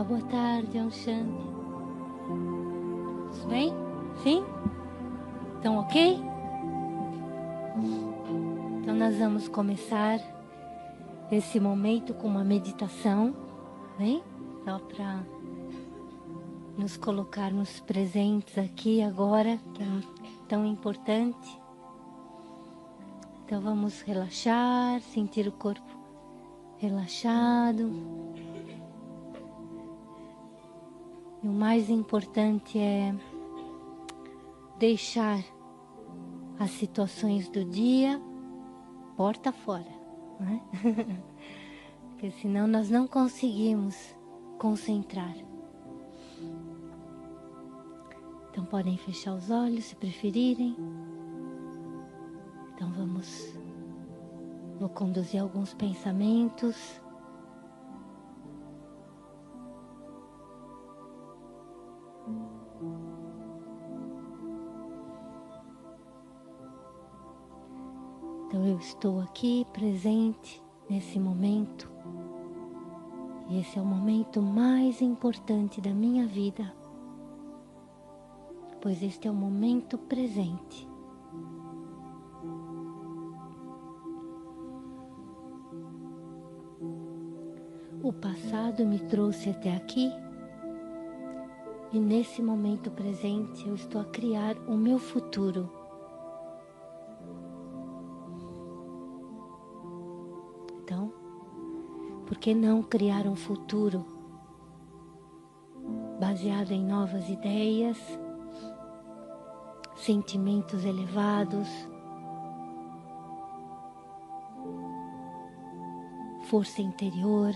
Olá, boa tarde, Om Shanti. Tudo bem? Sim? Então, ok? Então, nós vamos começar esse momento com uma meditação, bem? Só para nos colocarmos presentes aqui agora, que é tão importante. Então, vamos relaxar, sentir o corpo relaxado. E o mais importante é deixar as situações do dia porta fora, né? Porque senão nós não conseguimos concentrar. Então podem fechar os olhos se preferirem. Então vou conduzir alguns pensamentos. Então eu estou aqui presente nesse momento. E esse é o momento mais importante da minha vida. Pois este é o momento presente. O passado me trouxe até aqui. E nesse momento presente eu estou a criar o meu futuro. Então, por que não criar um futuro baseado em novas ideias, sentimentos elevados, força interior,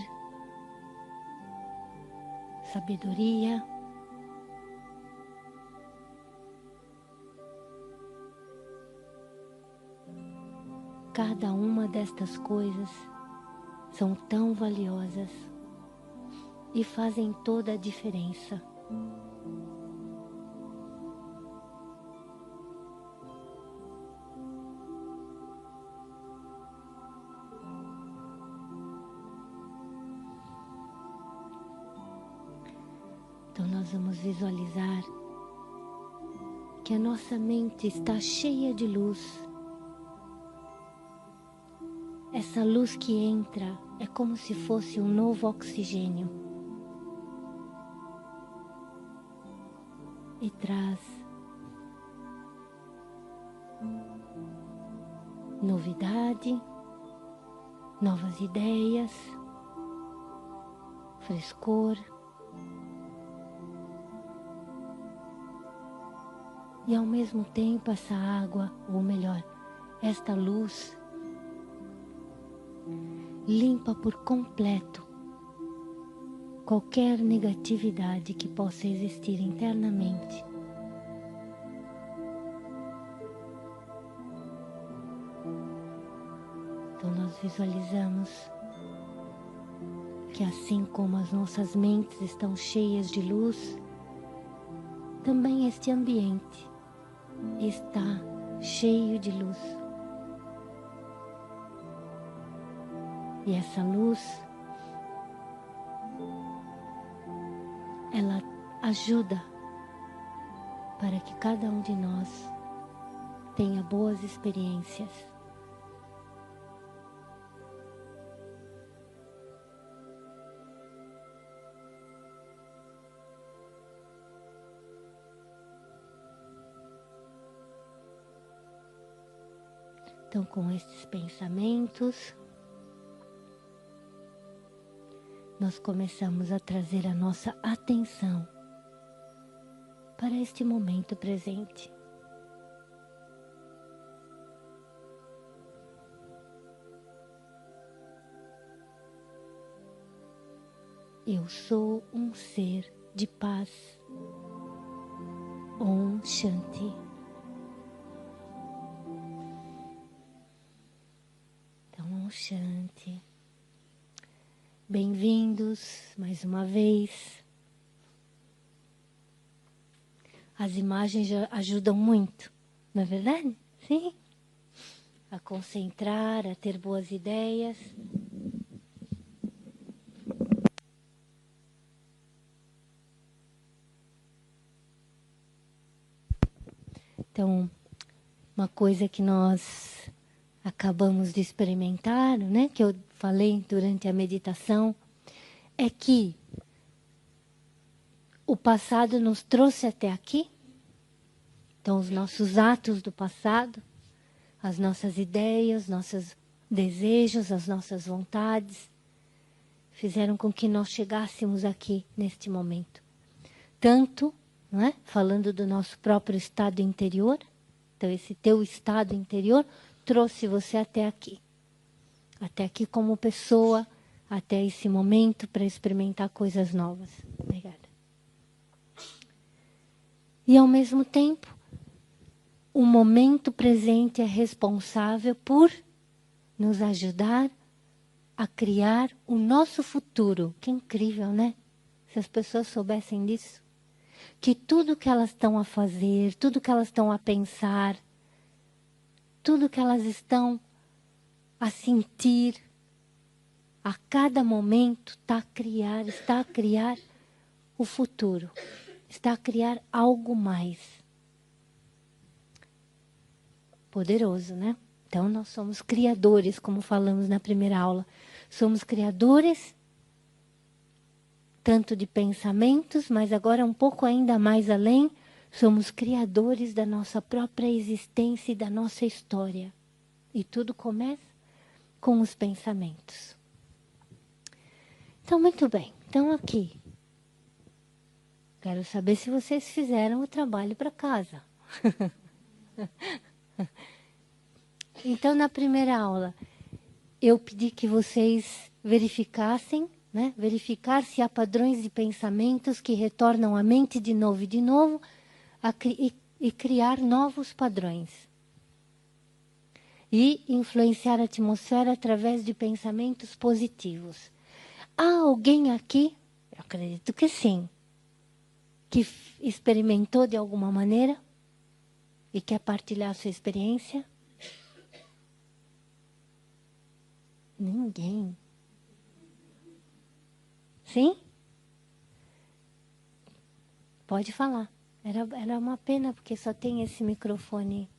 sabedoria? Cada uma destas coisas são tão valiosas e fazem toda a diferença. Então nós vamos visualizar que a nossa mente está cheia de luz. Essa luz que entra é como se fosse um novo oxigênio e traz novidade, novas ideias, frescor. E ao mesmo tempo essa água, ou melhor, esta luz, limpa por completo qualquer negatividade que possa existir internamente. Então nós visualizamos que assim como as nossas mentes estão cheias de luz, também este ambiente está cheio de luz. E essa luz, ela ajuda para que cada um de nós tenha boas experiências. Então, com estes pensamentos, nós começamos a trazer a nossa atenção para este momento presente. Eu sou um ser de paz. Om Shanti. Então, Om Shanti. Bem-vindos mais uma vez. As imagens já ajudam muito, não é verdade? Sim? A concentrar, a ter boas ideias. Então, uma coisa que nós acabamos de experimentar, né, que eu falei durante a meditação, é que o passado nos trouxe até aqui. Então, os nossos atos do passado, as nossas ideias, nossos desejos, as nossas vontades, fizeram com que nós chegássemos aqui neste momento. Tanto, não é? Falando do nosso próprio estado interior, então esse teu estado interior trouxe você até aqui como pessoa, até esse momento para experimentar coisas novas. Obrigada. E ao mesmo tempo, o momento presente é responsável por nos ajudar a criar o nosso futuro. Que incrível, né? Se as pessoas soubessem disso. Que tudo que elas estão a fazer, tudo que elas estão a pensar, tudo que elas estão a sentir, a cada momento está a criar o futuro. Está a criar algo mais. Poderoso, né? Então, nós somos criadores, como falamos na primeira aula. Somos criadores, tanto de pensamentos, mas agora um pouco ainda mais além, somos criadores da nossa própria existência e da nossa história. E tudo começa com os pensamentos. Então, muito bem. Então, aqui. Quero saber se vocês fizeram o trabalho para casa. Então, na primeira aula, eu pedi que vocês verificassem, né? Verificar se há padrões de pensamentos que retornam à mente de novo e criar novos padrões. E influenciar a atmosfera através de pensamentos positivos. Há alguém aqui, eu acredito que sim, que experimentou de alguma maneira e quer partilhar sua experiência? Ninguém. Sim? Pode falar. Era uma pena, porque só tem esse microfone.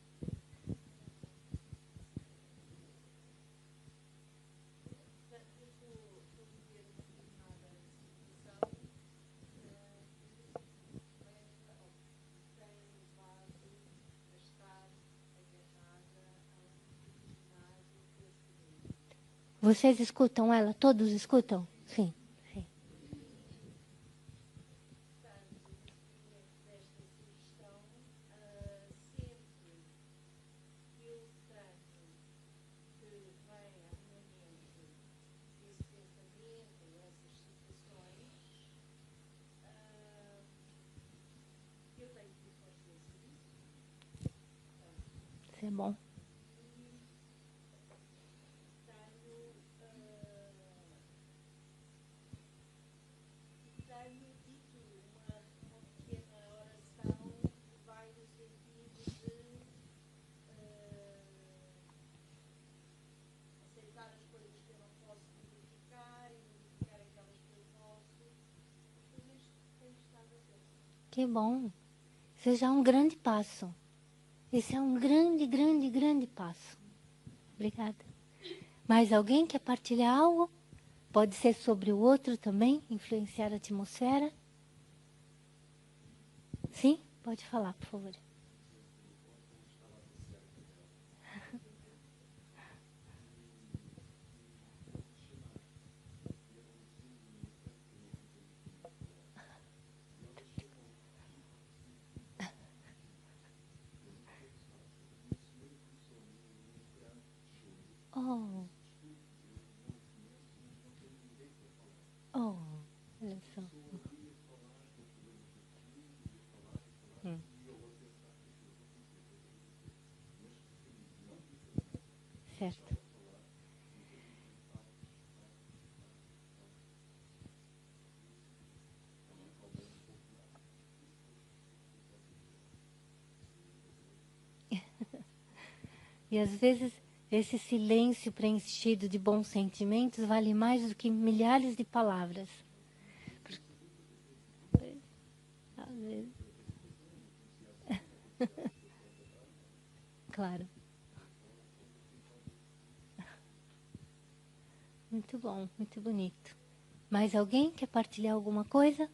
Vocês escutam ela? Todos escutam? Sim. Sim. Isso é bom. Que bom. Isso já é um grande passo. Esse é um grande, grande, grande passo. Obrigada. Mais alguém quer partilhar algo? Pode ser sobre o outro também, influenciar a atmosfera? Sim? Pode falar, por favor. Oh. Oh, olha só. Certo. E às vezes esse silêncio preenchido de bons sentimentos vale mais do que milhares de palavras. Às vezes. claro. Muito bom, muito bonito. Mais alguém quer partilhar alguma coisa?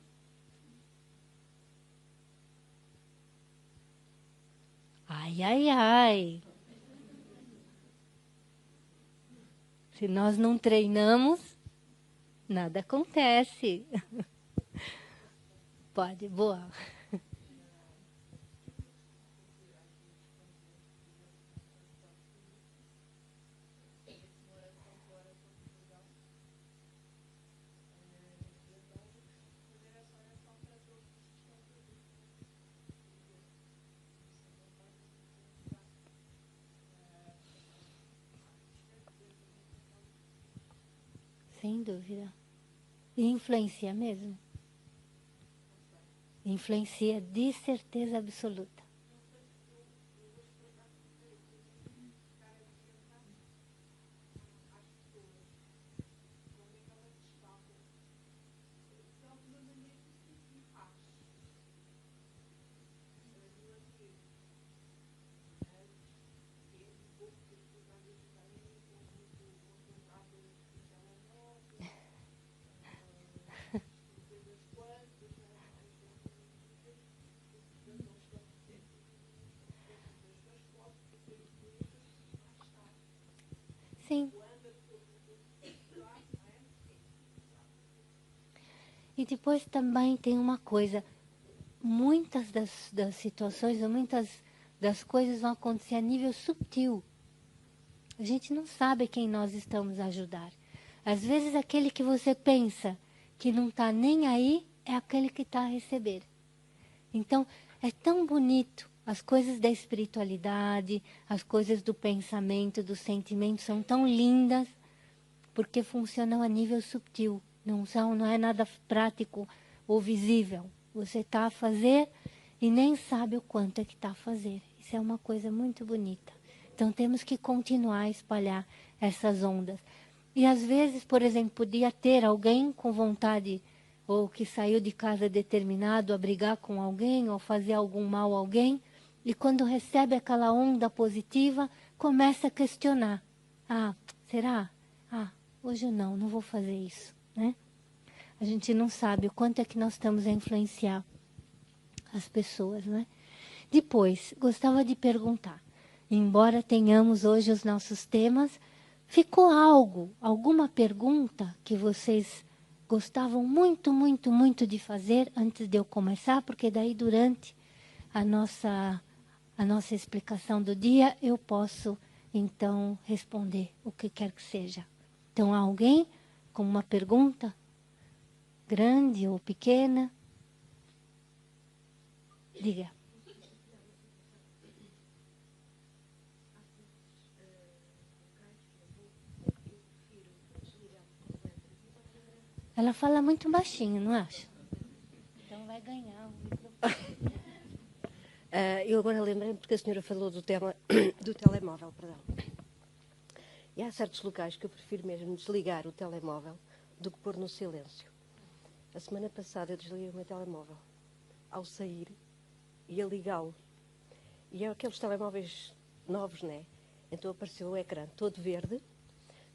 Ai, ai, ai. Se nós não treinamos, nada acontece. Pode, boa. Sem dúvida. E influencia mesmo. Influencia de certeza absoluta. Sim. E depois também tem uma coisa. Muitas das situações, muitas das coisas vão acontecer a nível subtil. A gente não sabe quem nós estamos a ajudar. Às vezes aquele que você pensa que não está nem aí é aquele que está a receber. Então é tão bonito. As coisas da espiritualidade, as coisas do pensamento, do sentimento são tão lindas porque funcionam a nível subtil. Não é nada prático ou visível. Você está a fazer e nem sabe o quanto é que está a fazer. Isso é uma coisa muito bonita. Então temos que continuar a espalhar essas ondas. E às vezes, por exemplo, podia ter alguém com vontade ou que saiu de casa determinado a brigar com alguém ou fazer algum mal a alguém, e quando recebe aquela onda positiva, começa a questionar. Ah, será? Ah, hoje eu não vou fazer isso, né? A gente não sabe o quanto é que nós estamos a influenciar as pessoas, né? Depois, gostava de perguntar, embora tenhamos hoje os nossos temas, ficou alguma pergunta que vocês gostavam muito, muito, muito de fazer antes de eu começar? Porque daí durante a nossa explicação do dia eu posso então responder o que quer que seja. Então, há alguém com uma pergunta? Grande ou pequena? Diga. Ela fala muito baixinho, não acha? Então vai ganhar o microfone. Eu agora lembrei-me porque a senhora falou do telemóvel, perdão. E há certos locais que eu prefiro mesmo desligar o telemóvel do que pôr no silêncio. A semana passada eu desliguei o meu telemóvel ao sair e a ligá-lo. E é aqueles telemóveis novos, né? Então apareceu o ecrã todo verde,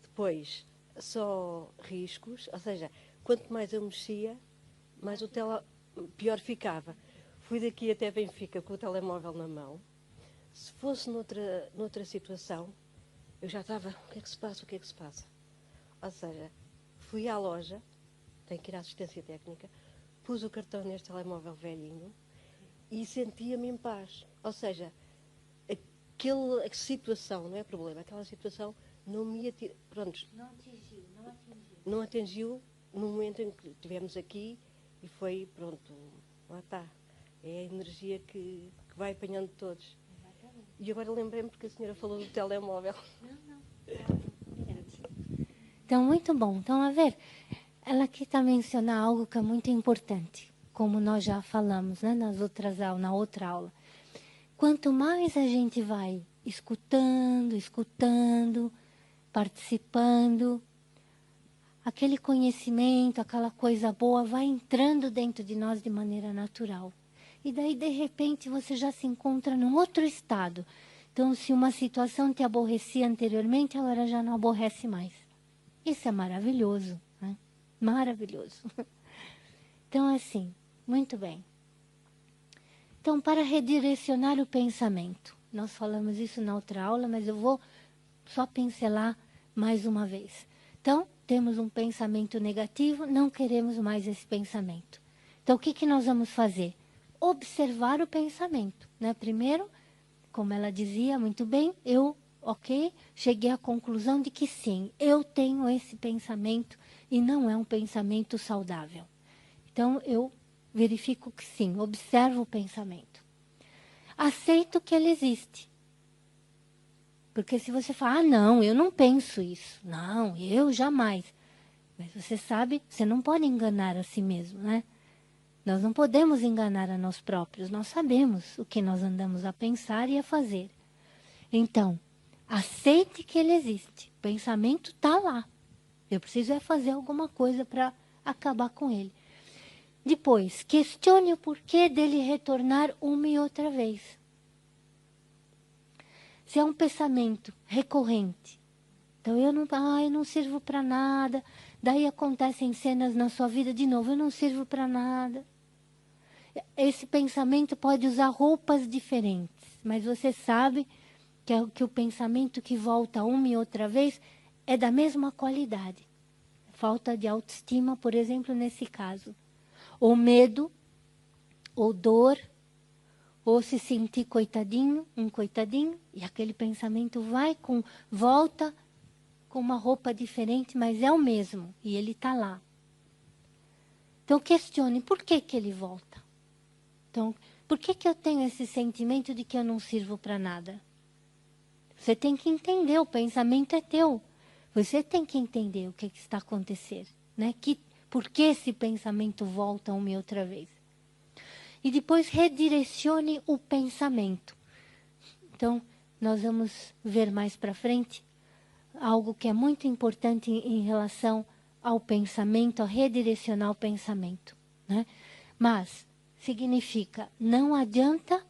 depois só riscos, ou seja, quanto mais eu mexia, mais pior ficava. Fui daqui até Benfica com o telemóvel na mão. Se fosse noutra situação, eu já estava, o que é que se passa, o que é que se passa? Ou seja, fui à loja, tenho que ir à assistência técnica, pus o cartão neste telemóvel velhinho e sentia-me em paz. Ou seja, aquela situação, não é problema, aquela situação não me atingiu. Pronto, não atingiu no momento em que estivemos aqui e foi, pronto, lá está. É a energia que vai apanhando todos. Exatamente. E agora lembrei-me porque a senhora falou do telemóvel. Não. Então, muito bom. Então, a ver, ela aqui está mencionando algo que é muito importante, como nós já falamos, né, na outra aula. Quanto mais a gente vai escutando, participando, aquele conhecimento, aquela coisa boa vai entrando dentro de nós de maneira natural. E daí, de repente, você já se encontra num outro estado Então, se uma situação te aborrecia anteriormente, agora já não aborrece mais. Isso é maravilhoso, né? Maravilhoso. Então, assim, muito bem. Então, para redirecionar o pensamento, nós falamos isso na outra aula, mas eu vou só pincelar mais uma vez. Então, temos um pensamento negativo, não queremos mais esse pensamento. Então, o que nós vamos fazer? Observar o pensamento, né? Primeiro, como ela dizia muito bem, cheguei à conclusão de que sim, eu tenho esse pensamento e não é um pensamento saudável. Então, eu verifico que sim, observo o pensamento. Aceito que ele existe. Porque se você falar, não, eu não penso isso. Não, eu jamais. Mas você sabe, você não pode enganar a si mesmo, né? Nós não podemos enganar a nós próprios. Nós sabemos o que nós andamos a pensar e a fazer. Então, aceite que ele existe. O pensamento está lá. Eu preciso fazer alguma coisa para acabar com ele. Depois, questione o porquê dele retornar uma e outra vez. Se é um pensamento recorrente, então eu não sirvo para nada, daí acontecem cenas na sua vida de novo, eu não sirvo para nada. Esse pensamento pode usar roupas diferentes, mas você sabe que o pensamento que volta uma e outra vez é da mesma qualidade. Falta de autoestima, por exemplo, nesse caso. Ou medo, ou dor, ou se sentir coitadinho, um coitadinho, e aquele pensamento volta com uma roupa diferente, mas é o mesmo, e ele está lá. Então questione, por que ele volta? Então, por que eu tenho esse sentimento de que eu não sirvo para nada? Você tem que entender, o pensamento é teu. Você tem que entender o que está acontecendo, né? Por que esse pensamento volta uma e outra vez? E depois redirecione o pensamento. Então, nós vamos ver mais para frente algo que é muito importante em relação ao pensamento, a redirecionar o pensamento, né? Mas significa, não adianta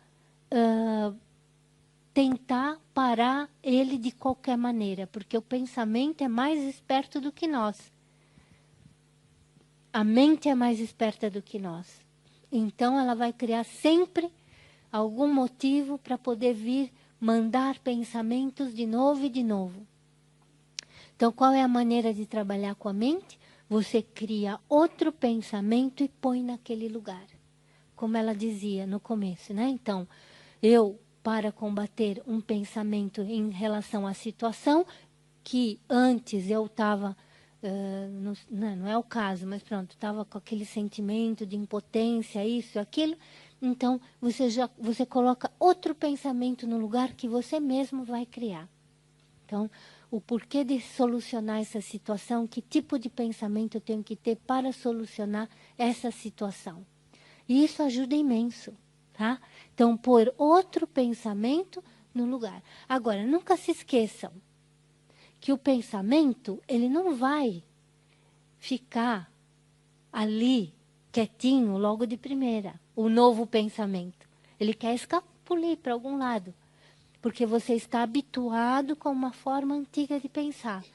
tentar parar ele de qualquer maneira, porque o pensamento é mais esperto do que nós. A mente é mais esperta do que nós. Então, ela vai criar sempre algum motivo para poder vir mandar pensamentos de novo e de novo. Então, qual é a maneira de trabalhar com a mente? Você cria outro pensamento e põe naquele lugar. Como ela dizia no começo, né? Então, para combater um pensamento em relação à situação, que antes eu estava... não é o caso, mas pronto, estava com aquele sentimento de impotência, isso, aquilo. Então, você coloca outro pensamento no lugar que você mesmo vai criar. Então, o porquê de solucionar essa situação, que tipo de pensamento eu tenho que ter para solucionar essa situação. E isso ajuda imenso, tá? Então, pôr outro pensamento no lugar. Agora, nunca se esqueçam que o pensamento, ele não vai ficar ali, quietinho, logo de primeira. O novo pensamento. Ele quer escapulir para algum lado. Porque você está habituado com uma forma antiga de pensar.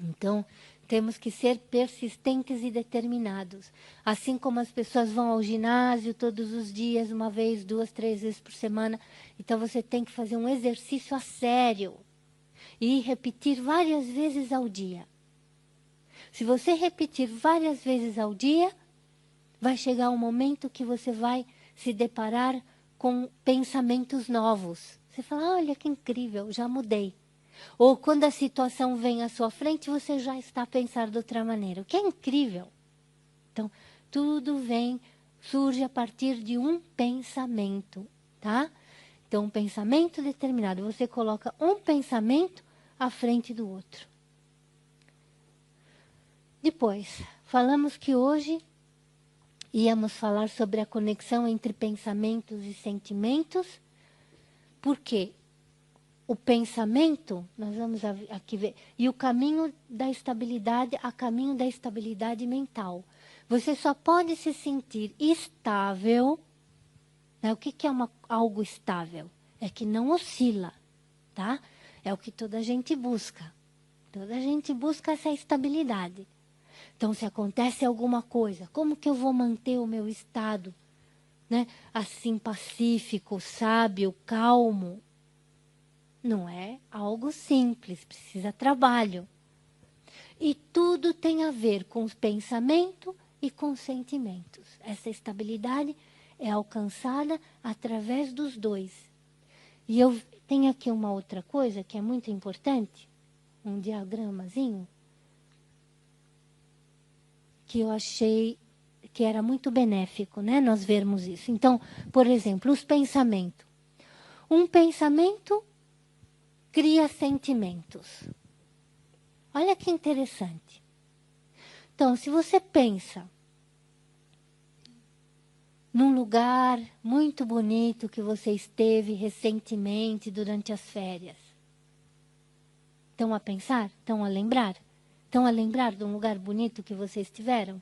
Então, temos que ser persistentes e determinados. Assim como as pessoas vão ao ginásio todos os dias, uma vez, 2, 3 vezes por semana. Então, você tem que fazer um exercício a sério. E repetir várias vezes ao dia. Se você repetir várias vezes ao dia, vai chegar um momento que você vai se deparar com pensamentos novos. Você fala, olha que incrível, já mudei. Ou quando a situação vem à sua frente, você já está a pensar de outra maneira, o que é incrível. Então, tudo surge a partir de um pensamento, tá? Então, um pensamento determinado, você coloca um pensamento à frente do outro. Depois, falamos que hoje íamos falar sobre a conexão entre pensamentos e sentimentos, porque o pensamento, nós vamos aqui ver, e o caminho da estabilidade, a caminho da estabilidade mental. Você só pode se sentir estável, né? O que é algo estável? é que não oscila, tá? É o que toda gente busca. Toda gente busca essa estabilidade. Então, se acontece alguma coisa, como que eu vou manter o meu estado, né, assim, pacífico, sábio, calmo? Não é algo simples, precisa trabalho. E tudo tem a ver com o pensamento e com os sentimentos. Essa estabilidade é alcançada através dos dois. E eu tenho aqui uma outra coisa que é muito importante, um diagramazinho, que eu achei que era muito benéfico, né, nós vermos isso. Então, por exemplo, os pensamentos. Um pensamento cria sentimentos. Olha que interessante. Então, se você pensa num lugar muito bonito que você esteve recentemente durante as férias, estão a pensar? Estão a lembrar? Estão a lembrar de um lugar bonito que vocês estiveram?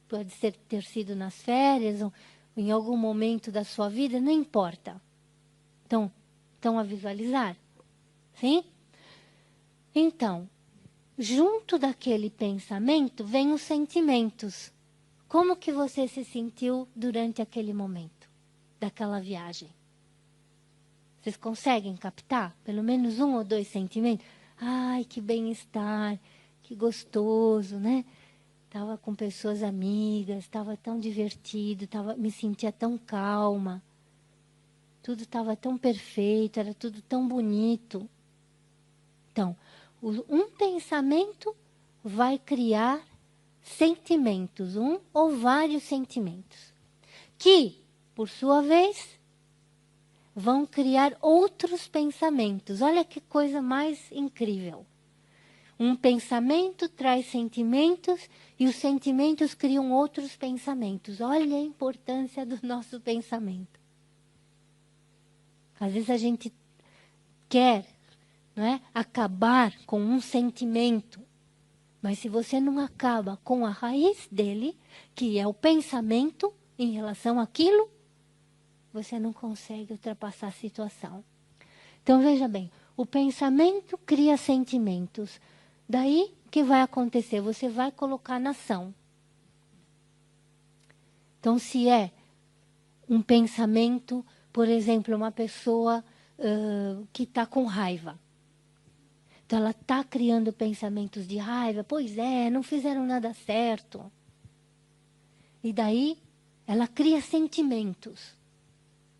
Pode ser ter sido nas férias ou em algum momento da sua vida, não importa. Estão a visualizar? Sim? Então, junto daquele pensamento vem os sentimentos. Como que você se sentiu durante aquele momento, daquela viagem? Vocês conseguem captar pelo menos um ou dois sentimentos? Ai, que bem-estar, que gostoso, né? Estava com pessoas amigas, estava tão divertido, me sentia tão calma. Tudo estava tão perfeito, era tudo tão bonito. Então, um pensamento vai criar sentimentos, um ou vários sentimentos, que, por sua vez, vão criar outros pensamentos. Olha que coisa mais incrível. Um pensamento traz sentimentos e os sentimentos criam outros pensamentos. Olha a importância do nosso pensamento. Às vezes a gente quer, não é, acabar com um sentimento, mas se você não acaba com a raiz dele, que é o pensamento em relação àquilo, você não consegue ultrapassar a situação. Então, veja bem, o pensamento cria sentimentos. Daí, o que vai acontecer? Você vai colocar na ação. Então, se é um pensamento, por exemplo, uma pessoa que está com raiva. Então, ela está criando pensamentos de raiva. Pois é, não fizeram nada certo. E daí, ela cria sentimentos.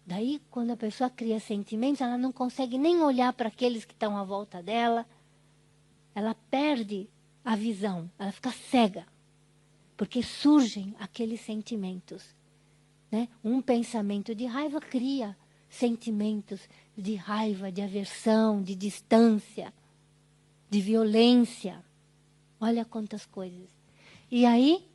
Daí, quando a pessoa cria sentimentos, ela não consegue nem olhar para aqueles que estão à volta dela. Ela perde a visão, ela fica cega. Porque surgem aqueles sentimentos. Né? Um pensamento de raiva cria sentimentos de raiva, de aversão, de distância, de violência. Olha quantas coisas. E aí,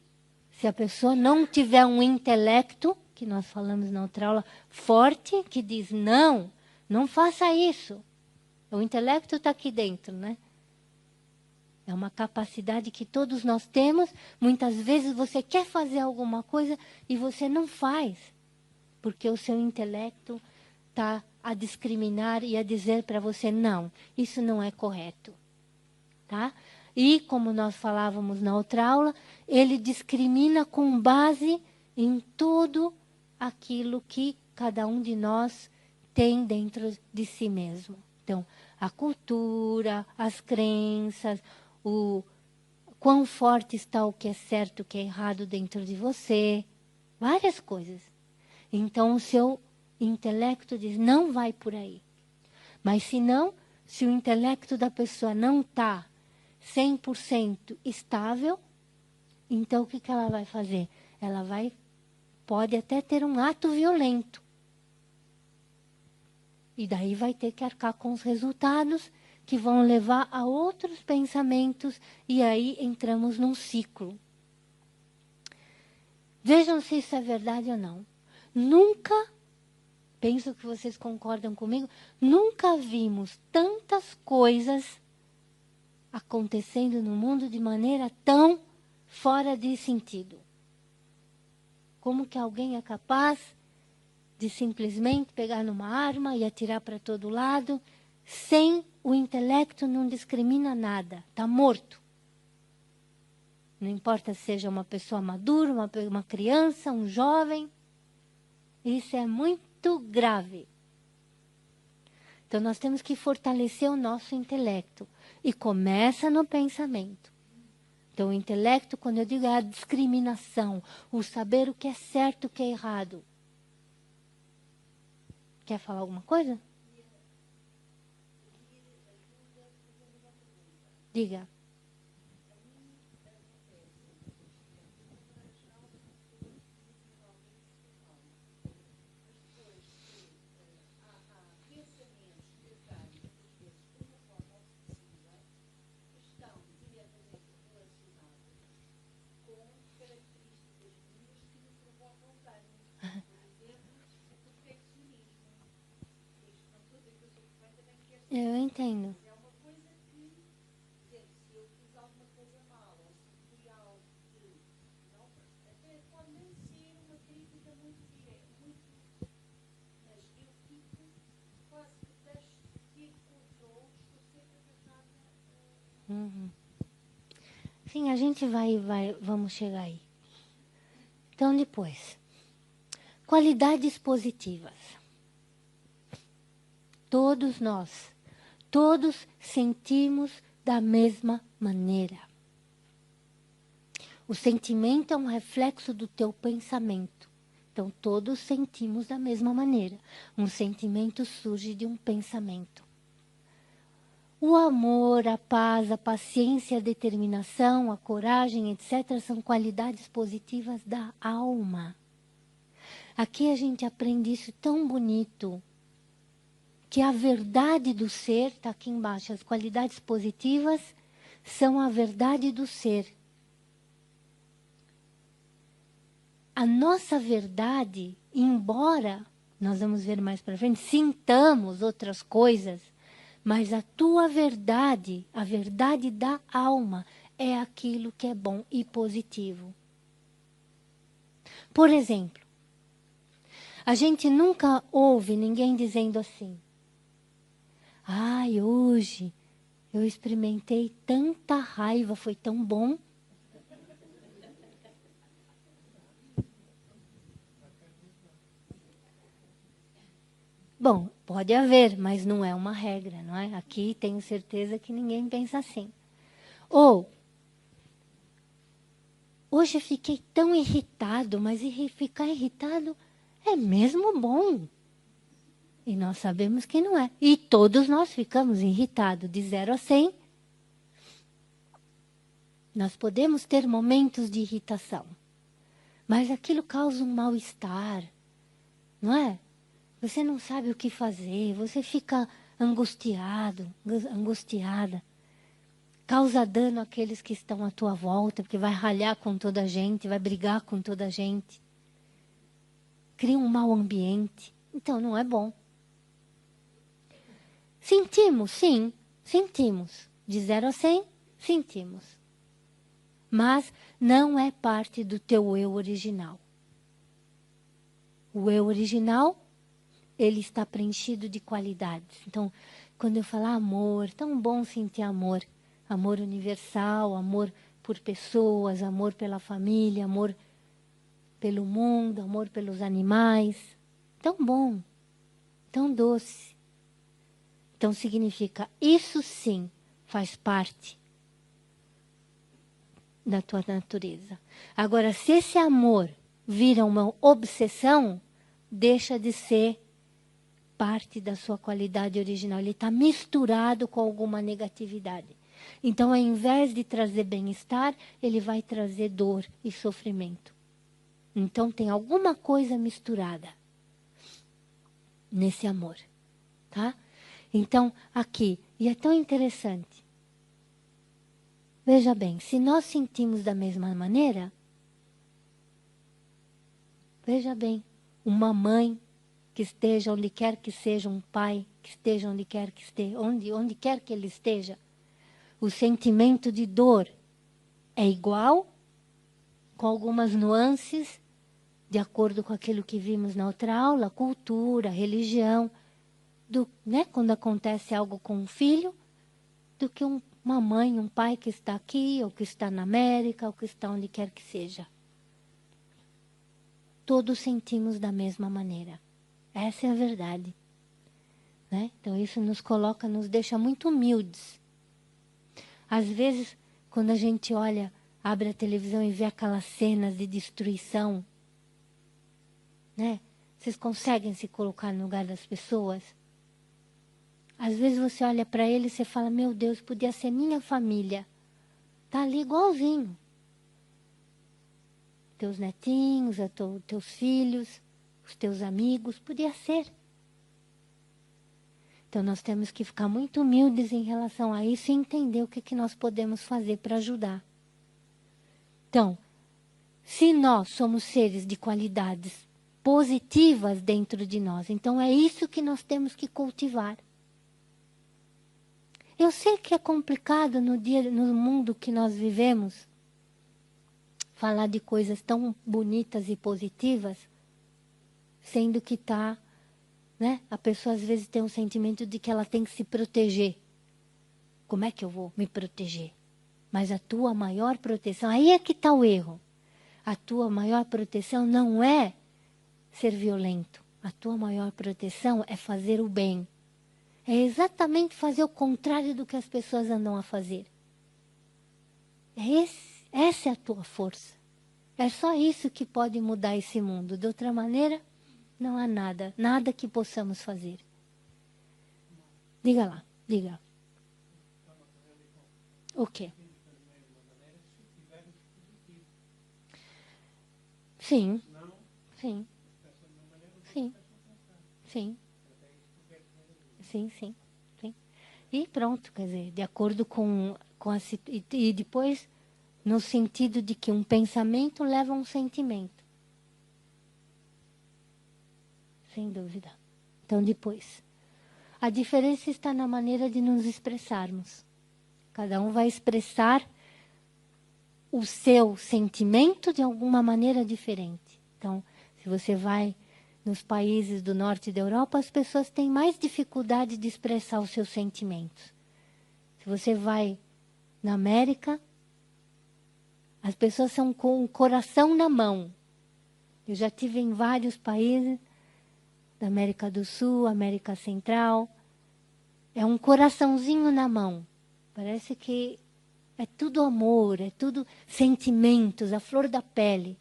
se a pessoa não tiver um intelecto, que nós falamos na outra aula, forte, que diz, não, não faça isso. O intelecto está aqui dentro, né? É uma capacidade que todos nós temos. Muitas vezes você quer fazer alguma coisa e você não faz. Porque o seu intelecto está a discriminar e a dizer para você, não, isso não é correto. Tá? E, como nós falávamos na outra aula, ele discrimina com base em tudo aquilo que cada um de nós tem dentro de si mesmo. Então, a cultura, as crenças, o quão forte está o que é certo, o que é errado dentro de você, várias coisas. Então, o seu intelecto diz, não vai por aí. Mas se não, se o intelecto da pessoa não está 100% estável, então o que ela vai fazer? Ela pode até ter um ato violento. E daí vai ter que arcar com os resultados que vão levar a outros pensamentos e aí entramos num ciclo. Vejam se isso é verdade ou não. Nunca, penso que vocês concordam comigo, nunca vimos tantas coisas acontecendo no mundo de maneira tão fora de sentido. Como que alguém é capaz de simplesmente pegar numa arma e atirar para todo lado, sem o intelecto não discrimina nada, está morto. Não importa se seja uma pessoa madura, uma criança, um jovem. Isso é muito grave. Então, nós temos que fortalecer o nosso intelecto. E começa no pensamento. Então, o intelecto, quando eu digo, é a discriminação. O saber o que é certo e o que é errado. Quer falar alguma coisa? Diga. Eu entendo. Uhum. Sim, a gente vamos chegar aí. Então, depois. Qualidades positivas. Todos nós, todos sentimos da mesma maneira. O sentimento é um reflexo do teu pensamento. Então, todos sentimos da mesma maneira. Um sentimento surge de um pensamento. O amor, a paz, a paciência, a determinação, a coragem, etc., são qualidades positivas da alma. Aqui a gente aprende isso tão bonito, que a verdade do ser, está aqui embaixo, as qualidades positivas são a verdade do ser. A nossa verdade, embora, nós vamos ver mais para frente, sintamos outras coisas, mas a tua verdade, a verdade da alma, é aquilo que é bom e positivo. Por exemplo, a gente nunca ouve ninguém dizendo assim: ai, hoje eu experimentei tanta raiva, foi tão bom. Bom, pode haver, mas não é uma regra, não é? Aqui tenho certeza que ninguém pensa assim. Ou, hoje eu fiquei tão irritado, mas ficar irritado é mesmo bom. E nós sabemos que não é. E todos nós ficamos irritados, de 0 a 100. Nós podemos ter momentos de irritação, mas aquilo causa um mal-estar, não é? Você não sabe o que fazer, você fica angustiado, angustiada. Causa dano àqueles que estão à tua volta, porque vai ralhar com toda a gente, vai brigar com toda a gente. Cria um mau ambiente. Então, não é bom. Sentimos, sim, sentimos. De 0 a 100, sentimos. Mas não é parte do teu eu original. O eu original, ele está preenchido de qualidades. Então, quando eu falar amor, tão bom sentir amor. Amor universal, amor por pessoas, amor pela família, amor pelo mundo, amor pelos animais. Tão bom, tão doce. Então significa, isso sim faz parte da tua natureza. Agora, se esse amor vira uma obsessão, deixa de ser parte da sua qualidade original. Ele está misturado com alguma negatividade. Então, ao invés de trazer bem-estar, ele vai trazer dor e sofrimento. Então, tem alguma coisa misturada nesse amor, tá? Então, aqui, e é tão interessante. Veja bem, se nós sentimos da mesma maneira, veja bem, uma mãe que esteja onde quer que seja, um pai que esteja onde quer que esteja, onde quer que ele esteja, o sentimento de dor é igual, com algumas nuances, de acordo com aquilo que vimos na outra aula, cultura, religião, né, quando acontece algo com um filho, do que uma mãe, um pai que está aqui, ou que está na América, ou que está onde quer que seja. Todos sentimos da mesma maneira. Essa é a verdade. Né? Então isso nos deixa muito humildes. Às vezes, quando a gente olha, abre a televisão e vê aquelas cenas de destruição, né? Vocês conseguem se colocar no lugar das pessoas? Às vezes você olha para ele e você fala, meu Deus, podia ser minha família. Está ali igualzinho. Teus netinhos, teus filhos, os teus amigos, podia ser. Então nós temos que ficar muito humildes em relação a isso e entender o que nós podemos fazer para ajudar. Então, se nós somos seres de qualidades positivas dentro de nós, então é isso que nós temos que cultivar. Eu sei que é complicado no mundo que nós vivemos falar de coisas tão bonitas e positivas, sendo que né? A pessoa às vezes tem um sentimento de que ela tem que se proteger. Como é que eu vou me proteger? Mas a tua maior proteção, aí é que está o erro. A tua maior proteção não é ser violento. A tua maior proteção é fazer o bem. É exatamente fazer o contrário do que as pessoas andam a fazer. Essa é a tua força. É só isso que pode mudar esse mundo. De outra maneira, não há nada que possamos fazer. Diga lá, diga. O quê? Sim, sim, sim, sim, sim, sim, sim. E pronto, quer dizer, de acordo com e depois, no sentido de que um pensamento leva a um sentimento. Sem dúvida. Então, depois, a diferença está na maneira de nos expressarmos. Cada um vai expressar o seu sentimento de alguma maneira diferente. Então, se você vai nos países do norte da Europa, as pessoas têm mais dificuldade de expressar os seus sentimentos. Se você vai na América, as pessoas são com o coração na mão. Eu já tive em vários países da América do Sul, América Central. É um coraçãozinho na mão. Parece que é tudo amor, é tudo sentimentos, a flor da pele.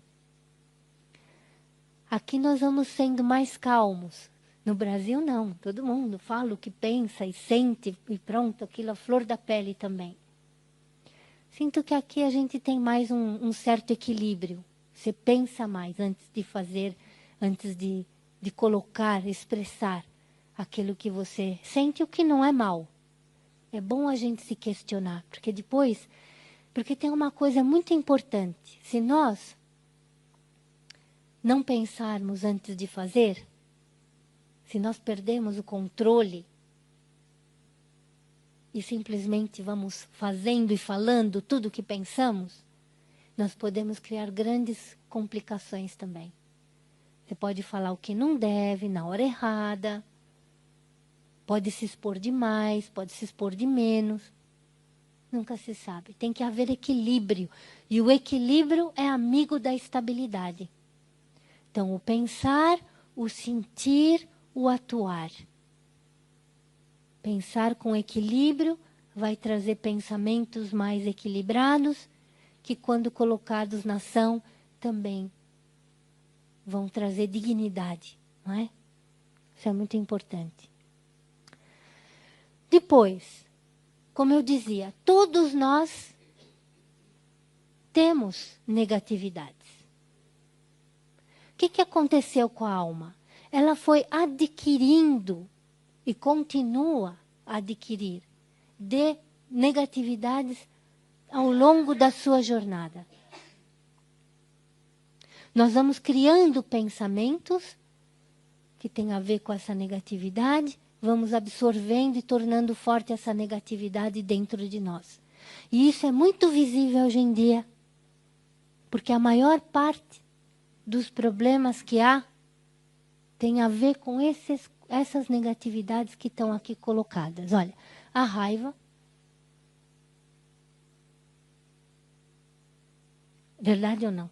Aqui nós vamos sendo mais calmos. No Brasil, não. Todo mundo fala o que pensa e sente e pronto, aquilo é a flor da pele também. Sinto que aqui a gente tem mais um certo equilíbrio. Você pensa mais antes de fazer, antes de colocar, expressar aquilo que você sente, o que não é mal. É bom a gente se questionar, porque tem uma coisa muito importante. Se nós não pensarmos antes de fazer, se nós perdemos o controle e simplesmente vamos fazendo e falando tudo o que pensamos, nós podemos criar grandes complicações também. Você pode falar o que não deve, na hora errada, pode se expor demais, pode se expor de menos. Nunca se sabe. Tem que haver equilíbrio. E o equilíbrio é amigo da estabilidade. Então, o pensar, o sentir, o atuar. Pensar com equilíbrio vai trazer pensamentos mais equilibrados, que quando colocados na ação também vão trazer dignidade, não é? Isso é muito importante. Depois, como eu dizia, todos nós temos negatividades. O que aconteceu com a alma? Ela foi adquirindo e continua a adquirir de negatividades ao longo da sua jornada. Nós vamos criando pensamentos que têm a ver com essa negatividade, vamos absorvendo e tornando forte essa negatividade dentro de nós. E isso é muito visível hoje em dia, porque a maior parte dos problemas que há tem a ver com essas negatividades que estão aqui colocadas. Olha, a raiva. Verdade ou não?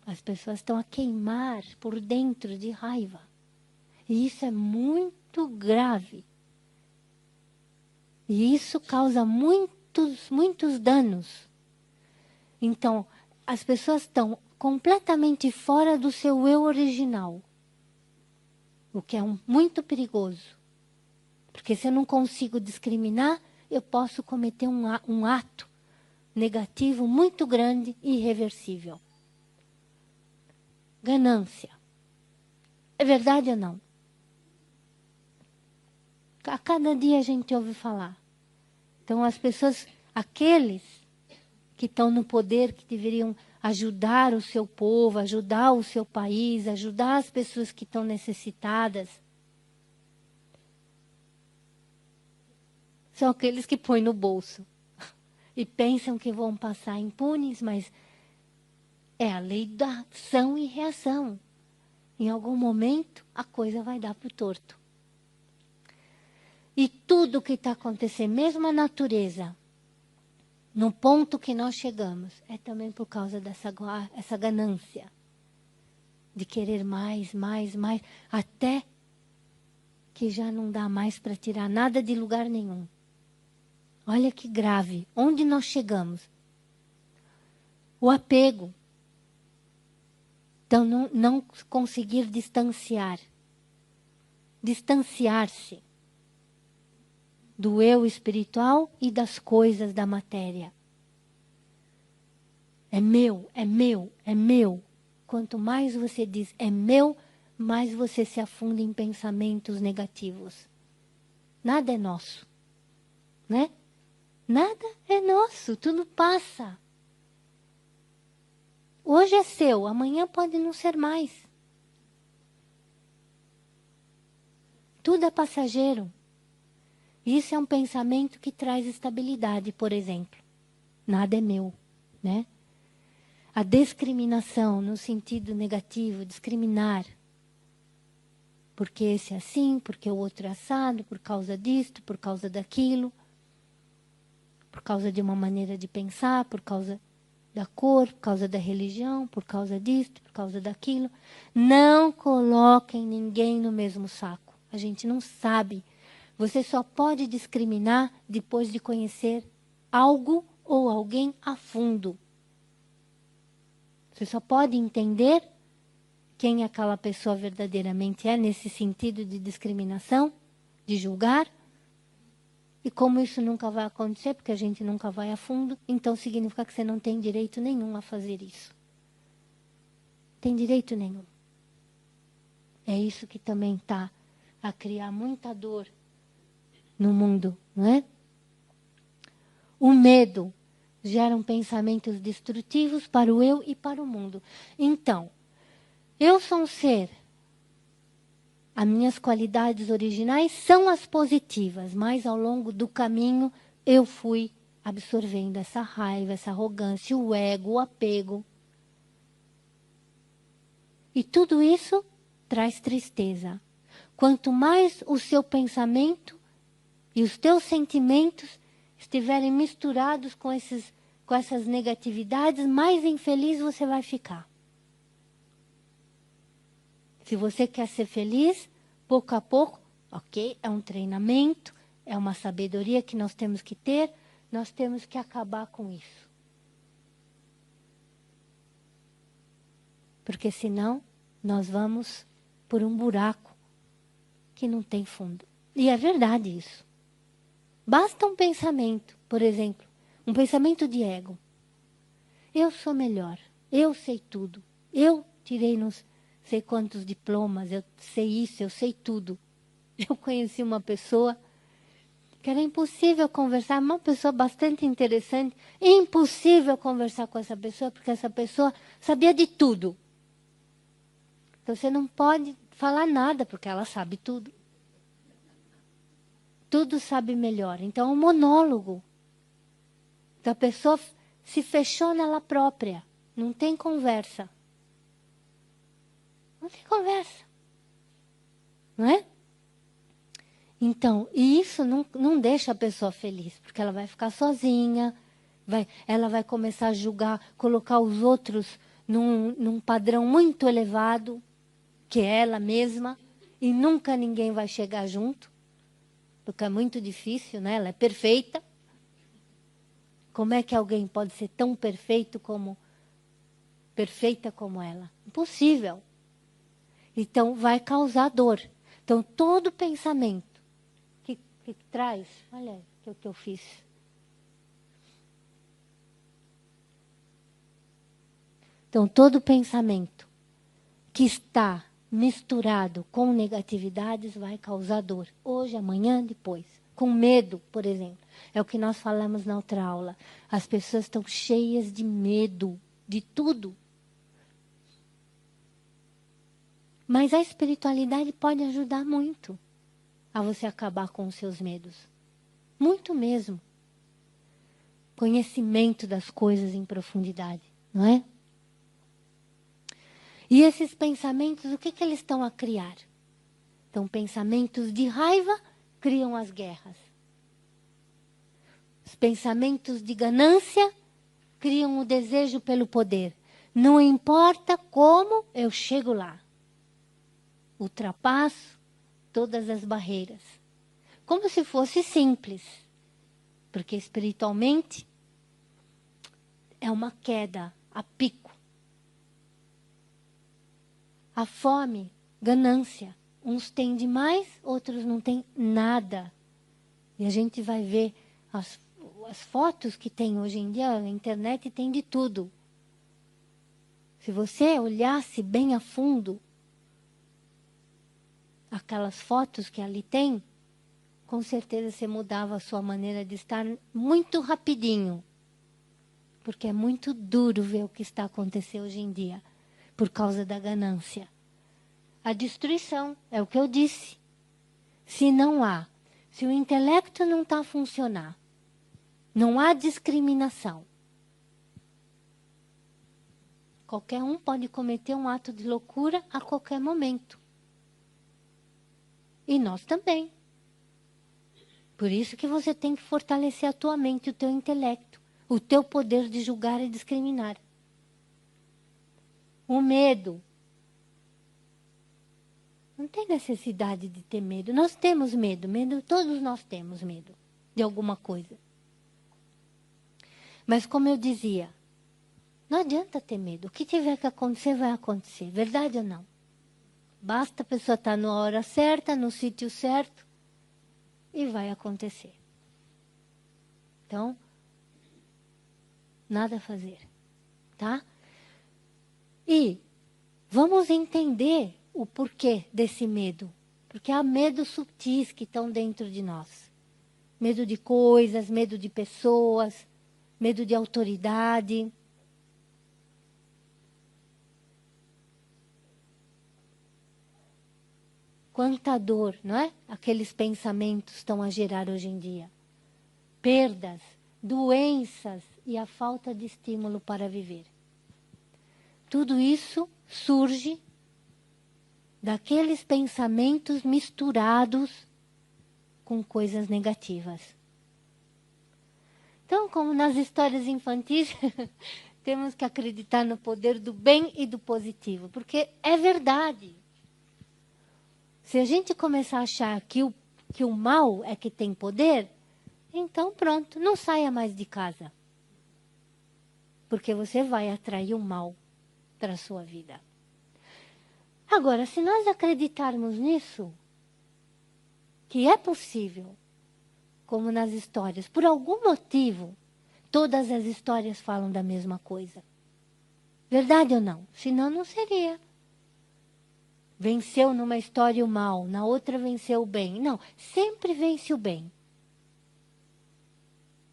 As pessoas estão a queimar por dentro de raiva. E isso é muito grave. E isso causa muitos danos. Então, as pessoas estão completamente fora do seu eu original. O que é muito perigoso. Porque se eu não consigo discriminar, eu posso cometer um ato negativo muito grande e irreversível. Ganância. É verdade ou não? A cada dia a gente ouve falar. Então as pessoas, aqueles que estão no poder, que deveriam ajudar o seu povo, ajudar o seu país, ajudar as pessoas que estão necessitadas, são aqueles que põem no bolso e pensam que vão passar impunes, mas é a lei da ação e reação. Em algum momento, a coisa vai dar para o torto. E tudo que está acontecendo, mesmo a natureza, no ponto que nós chegamos, é também por causa essa ganância. De querer mais, até que já não dá mais para tirar nada de lugar nenhum. Olha que grave. Onde nós chegamos? O apego. Então, não conseguir distanciar-se do eu espiritual e das coisas da matéria. É meu, é meu, é meu. Quanto mais você diz é meu, mais você se afunda em pensamentos negativos. Nada é nosso, né? Nada é nosso, tudo passa. Hoje é seu, amanhã pode não ser mais. Tudo é passageiro. Isso é um pensamento que traz estabilidade, por exemplo. Nada é meu, né? A discriminação no sentido negativo, discriminar. Porque esse é assim, porque o outro é assado, por causa disto, por causa daquilo. Por causa de uma maneira de pensar, por causa da cor, por causa da religião, por causa disto, por causa daquilo. Não coloquem ninguém no mesmo saco. A gente não sabe. Você só pode discriminar depois de conhecer algo ou alguém a fundo. Você só pode entender quem aquela pessoa verdadeiramente é, nesse sentido de discriminação, de julgar. E como isso nunca vai acontecer, porque a gente nunca vai a fundo, então significa que você não tem direito nenhum a fazer isso. Tem direito nenhum. É isso que também está a criar muita dor no mundo, não é? O medo gera pensamentos destrutivos para o eu e para o mundo. Então, eu sou um ser. As minhas qualidades originais são as positivas, mas ao longo do caminho eu fui absorvendo essa raiva, essa arrogância, o ego, o apego. E tudo isso traz tristeza. Quanto mais o seu pensamento e os teus sentimentos estiverem misturados com essas negatividades, mais infeliz você vai ficar. Se você quer ser feliz, pouco a pouco, ok, é um treinamento, é uma sabedoria que nós temos que ter, nós temos que acabar com isso. Porque senão nós vamos por um buraco que não tem fundo. E é verdade isso. Basta um pensamento, por exemplo, um pensamento de ego. Eu sou melhor, eu sei tudo, eu tirei nos sei quantos diplomas, eu sei isso, eu sei tudo. Eu conheci uma pessoa que era impossível conversar, uma pessoa bastante interessante, impossível conversar com essa pessoa, porque essa pessoa sabia de tudo. Então você não pode falar nada, porque ela sabe tudo. Tudo sabe melhor. Então é um monólogo. Então a pessoa se fechou nela própria, não tem conversa. Não tem conversa. Não é? Então, e isso não deixa a pessoa feliz, porque ela vai ficar sozinha, ela vai começar a julgar, colocar os outros num padrão muito elevado, que é ela mesma, e nunca ninguém vai chegar junto, porque é muito difícil, né? Ela é perfeita. Como é que alguém pode ser tão perfeita como ela? Impossível. Então, vai causar dor. Então, todo pensamento que traz... Olha o que eu fiz. Então, todo pensamento que está misturado com negatividades vai causar dor. Hoje, amanhã, depois. Com medo, por exemplo. É o que nós falamos na outra aula. As pessoas estão cheias de medo, de tudo. Mas a espiritualidade pode ajudar muito a você acabar com os seus medos. Muito mesmo. Conhecimento das coisas em profundidade, não é? E esses pensamentos, o que eles estão a criar? Então, pensamentos de raiva criam as guerras. Os pensamentos de ganância criam o desejo pelo poder. Não importa como eu chego lá. Ultrapasso todas as barreiras. Como se fosse simples. Porque espiritualmente é uma queda a pico. A fome, ganância. Uns têm demais, outros não têm nada. E a gente vai ver as fotos que tem hoje em dia, na internet tem de tudo. Se você olhasse bem a fundo aquelas fotos que ali tem, com certeza você mudava a sua maneira de estar muito rapidinho. Porque é muito duro ver o que está acontecendo hoje em dia, por causa da ganância. A destruição, é o que eu disse. Se o intelecto não está a funcionar, não há discriminação. Qualquer um pode cometer um ato de loucura a qualquer momento. E nós também. Por isso que você tem que fortalecer a tua mente, o teu intelecto, o teu poder de julgar e discriminar. O medo. Não tem necessidade de ter medo. Nós temos medo. Todos nós temos medo de alguma coisa. Mas como eu dizia, não adianta ter medo. O que tiver que acontecer, vai acontecer. Verdade ou não? Basta a pessoa estar na hora certa, no sítio certo, e vai acontecer. Então, nada a fazer. Tá? E vamos entender o porquê desse medo. Porque há medos sutis que estão dentro de nós. Medo de coisas, medo de pessoas, medo de autoridade. Quanta dor, não é? Aqueles pensamentos estão a gerar hoje em dia. Perdas, doenças e a falta de estímulo para viver. Tudo isso surge daqueles pensamentos misturados com coisas negativas. Então, como nas histórias infantis, temos que acreditar no poder do bem e do positivo, porque é verdade. Se a gente começar a achar que o mal é que tem poder, então pronto, não saia mais de casa. Porque você vai atrair o mal para a sua vida. Agora, se nós acreditarmos nisso, que é possível, como nas histórias, por algum motivo, todas as histórias falam da mesma coisa. Verdade ou não? Senão não seria. Venceu numa história o mal, na outra venceu o bem. Não, sempre vence o bem.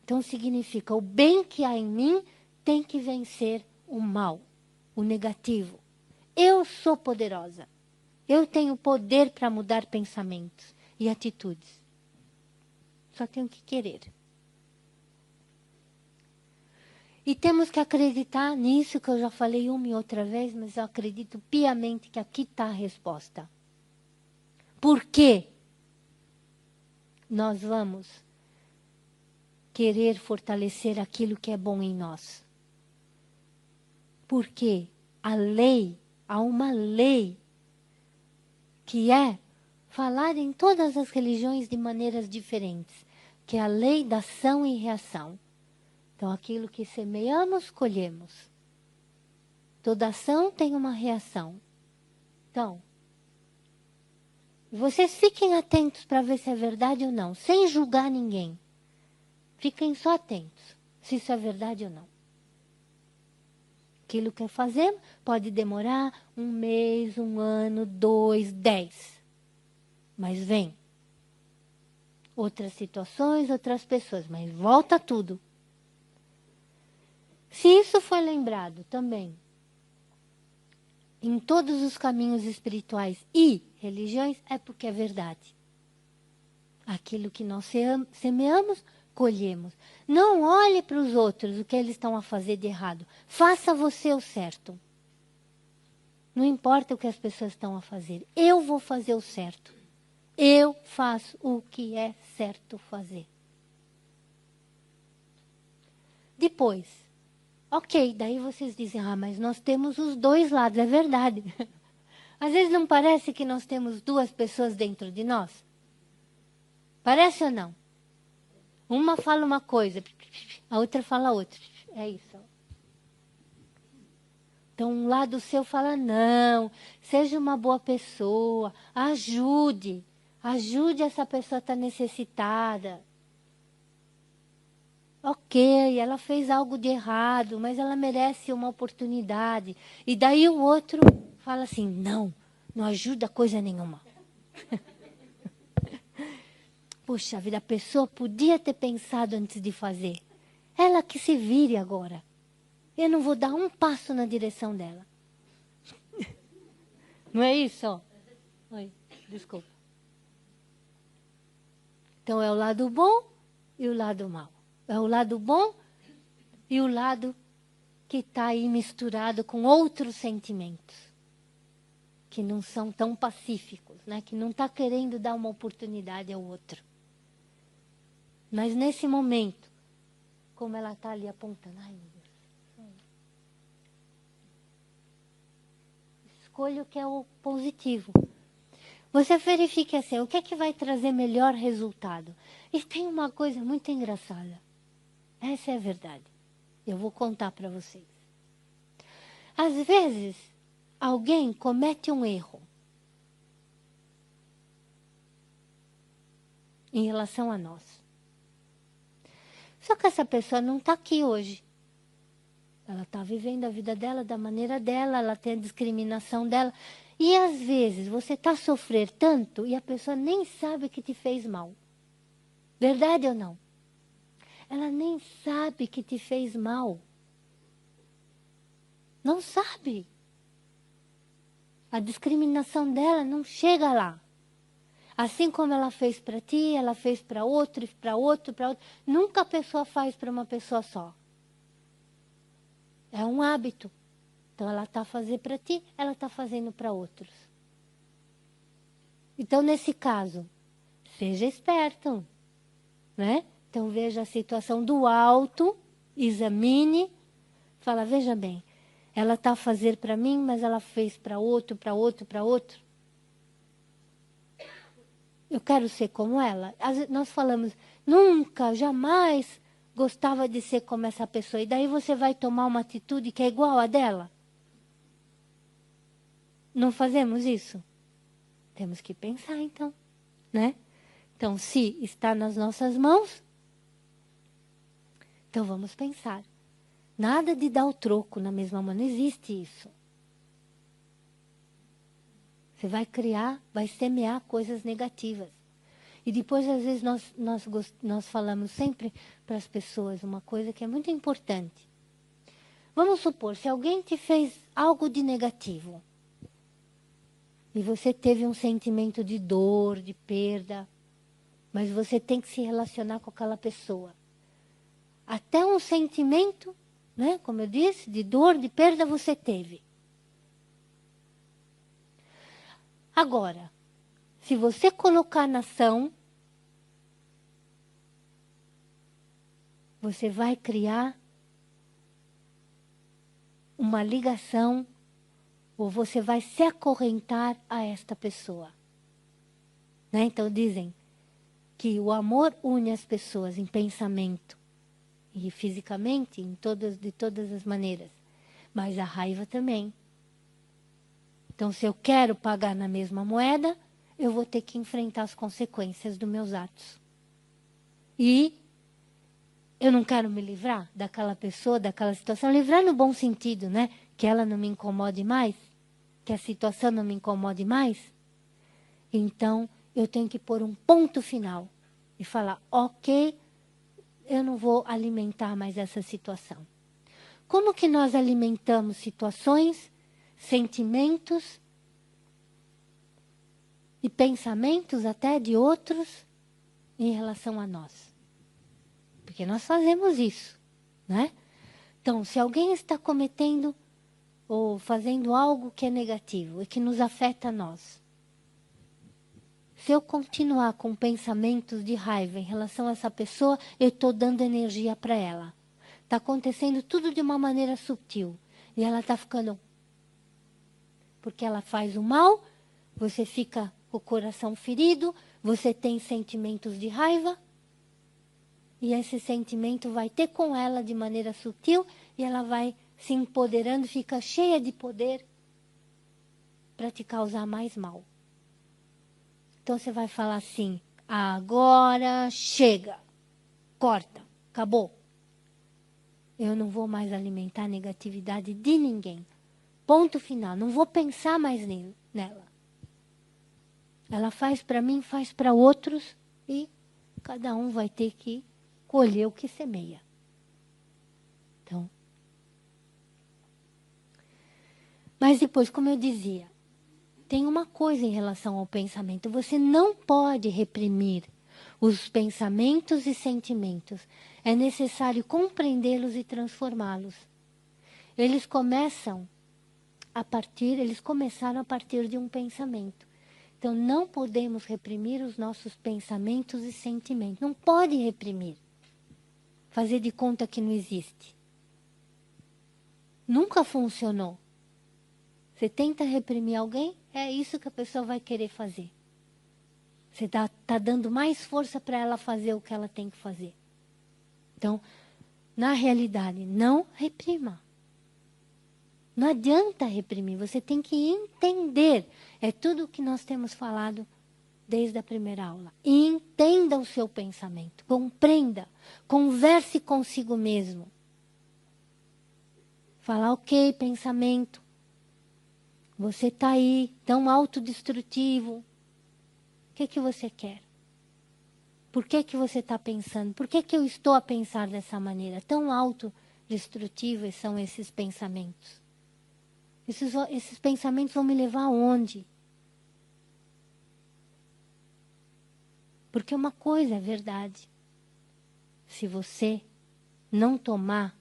Então significa, o bem que há em mim tem que vencer o mal, o negativo. Eu sou poderosa. Eu tenho poder para mudar pensamentos e atitudes. Só tenho que querer. E temos que acreditar nisso, que eu já falei uma e outra vez, mas eu acredito piamente que aqui está a resposta. Por quê? Nós vamos querer fortalecer aquilo que é bom em nós. Porque há uma lei que é falar em todas as religiões de maneiras diferentes, que é a lei da ação e reação. Então, aquilo que semeamos, colhemos. Toda ação tem uma reação. Então, vocês fiquem atentos para ver se é verdade ou não, sem julgar ninguém. Fiquem só atentos, se isso é verdade ou não. Aquilo que fazemos pode demorar 1 mês, 1 ano, 2, 10. Mas vem. Outras situações, outras pessoas, mas volta tudo. Se isso foi lembrado também em todos os caminhos espirituais e religiões, é porque é verdade. Aquilo que nós semeamos, colhemos. Não olhe para os outros o que eles estão a fazer de errado. Faça você o certo. Não importa o que as pessoas estão a fazer. Eu vou fazer o certo. Eu faço o que é certo fazer. Depois, ok, daí vocês dizem, mas nós temos os dois lados, é verdade. Às vezes não parece que nós temos 2 pessoas dentro de nós? Parece ou não? Uma fala uma coisa, a outra fala outra. É isso. Então, um lado seu fala, não, seja uma boa pessoa, ajude essa pessoa que está necessitada. Ok, ela fez algo de errado, mas ela merece uma oportunidade. E daí o outro fala assim, não ajuda coisa nenhuma. Puxa vida, a pessoa podia ter pensado antes de fazer. Ela que se vire agora. Eu não vou dar um passo na direção dela. Não é isso? Oi, desculpa. Então é o lado bom e o lado mau. É o lado bom e o lado que está aí misturado com outros sentimentos. Que não são tão pacíficos, né? Que não está querendo dar uma oportunidade ao outro. Mas nesse momento, como ela está ali apontando, ai meu Deus. Escolha o que é o positivo. Você verifique assim, o que é que vai trazer melhor resultado? E tem uma coisa muito engraçada. Essa é a verdade. Eu vou contar para vocês. Às vezes, alguém comete um erro em relação a nós. Só que essa pessoa não está aqui hoje. Ela está vivendo a vida dela da maneira dela, ela tem a discriminação dela. E às vezes você está a sofrer tanto e a pessoa nem sabe que te fez mal. Verdade ou não? Ela nem sabe que te fez mal. Não sabe. A discriminação dela não chega lá. Assim como ela fez para ti, ela fez para outro, para outro, para outro. Nunca a pessoa faz para uma pessoa só. É um hábito. Então ela está a fazer para ti, ela está fazendo para outros. Então nesse caso, seja esperto, né? Então veja a situação do alto, examine, fala, veja bem, ela está a fazer para mim, mas ela fez para outro, para outro, para outro. Eu quero ser como ela. Nós falamos, nunca, jamais gostava de ser como essa pessoa. E daí você vai tomar uma atitude que é igual a dela? Não fazemos isso? Temos que pensar então, né? Então, se está nas nossas mãos, então vamos pensar. Nada de dar o troco na mesma mão, não existe isso. Você vai criar, vai semear coisas negativas. E depois, às vezes, nós falamos sempre para as pessoas uma coisa que é muito importante. Vamos supor, se alguém te fez algo de negativo, e você teve um sentimento de dor, de perda, mas você tem que se relacionar com aquela pessoa. Até um sentimento né? Como eu disse, de dor, de perda você teve. Agora, se você colocar na ação, você vai criar uma ligação, ou você vai se acorrentar a esta pessoa. Né? Então dizem que o amor une as pessoas em pensamento e fisicamente, de todas as maneiras. Mas a raiva também. Então, se eu quero pagar na mesma moeda, eu vou ter que enfrentar as consequências dos meus atos. E eu não quero me livrar daquela pessoa, daquela situação. Livrar no bom sentido, né? Que ela não me incomode mais. Que a situação não me incomode mais. Então, eu tenho que pôr um ponto final. E falar, ok, eu não vou alimentar mais essa situação. Como que nós alimentamos situações, sentimentos e pensamentos até de outros em relação a nós? Porque nós fazemos isso, né? Então, se alguém está cometendo ou fazendo algo que é negativo e que nos afeta a nós, se eu continuar com pensamentos de raiva em relação a essa pessoa, eu estou dando energia para ela. Está acontecendo tudo de uma maneira sutil. E ela está ficando... Porque ela faz o mal, você fica com o coração ferido, você tem sentimentos de raiva, e esse sentimento vai ter com ela de maneira sutil, e ela vai se empoderando, fica cheia de poder para te causar mais mal. Então você vai falar assim, agora chega, corta, acabou. Eu não vou mais alimentar a negatividade de ninguém. Ponto final, não vou pensar mais nela. Ela faz para mim, faz para outros e cada um vai ter que colher o que semeia. Então, mas depois, como eu dizia, tem uma coisa em relação ao pensamento. Você não pode reprimir os pensamentos e sentimentos. É necessário compreendê-los e transformá-los. Eles começaram a partir de um pensamento. Então, não podemos reprimir os nossos pensamentos e sentimentos. Não pode reprimir. Fazer de conta que não existe. Nunca funcionou. Você tenta reprimir alguém, é isso que a pessoa vai querer fazer. Você tá dando mais força para ela fazer o que ela tem que fazer. Então, na realidade, não reprima. Não adianta reprimir, você tem que entender. É tudo o que nós temos falado desde a primeira aula. Entenda o seu pensamento, compreenda, converse consigo mesmo. Falar, ok, pensamento, você está aí, tão autodestrutivo. O que você quer? Por que você está pensando? Por que eu estou a pensar dessa maneira? Tão autodestrutíveis são esses pensamentos. Esses pensamentos vão me levar aonde? Porque uma coisa é verdade. Se você não tomar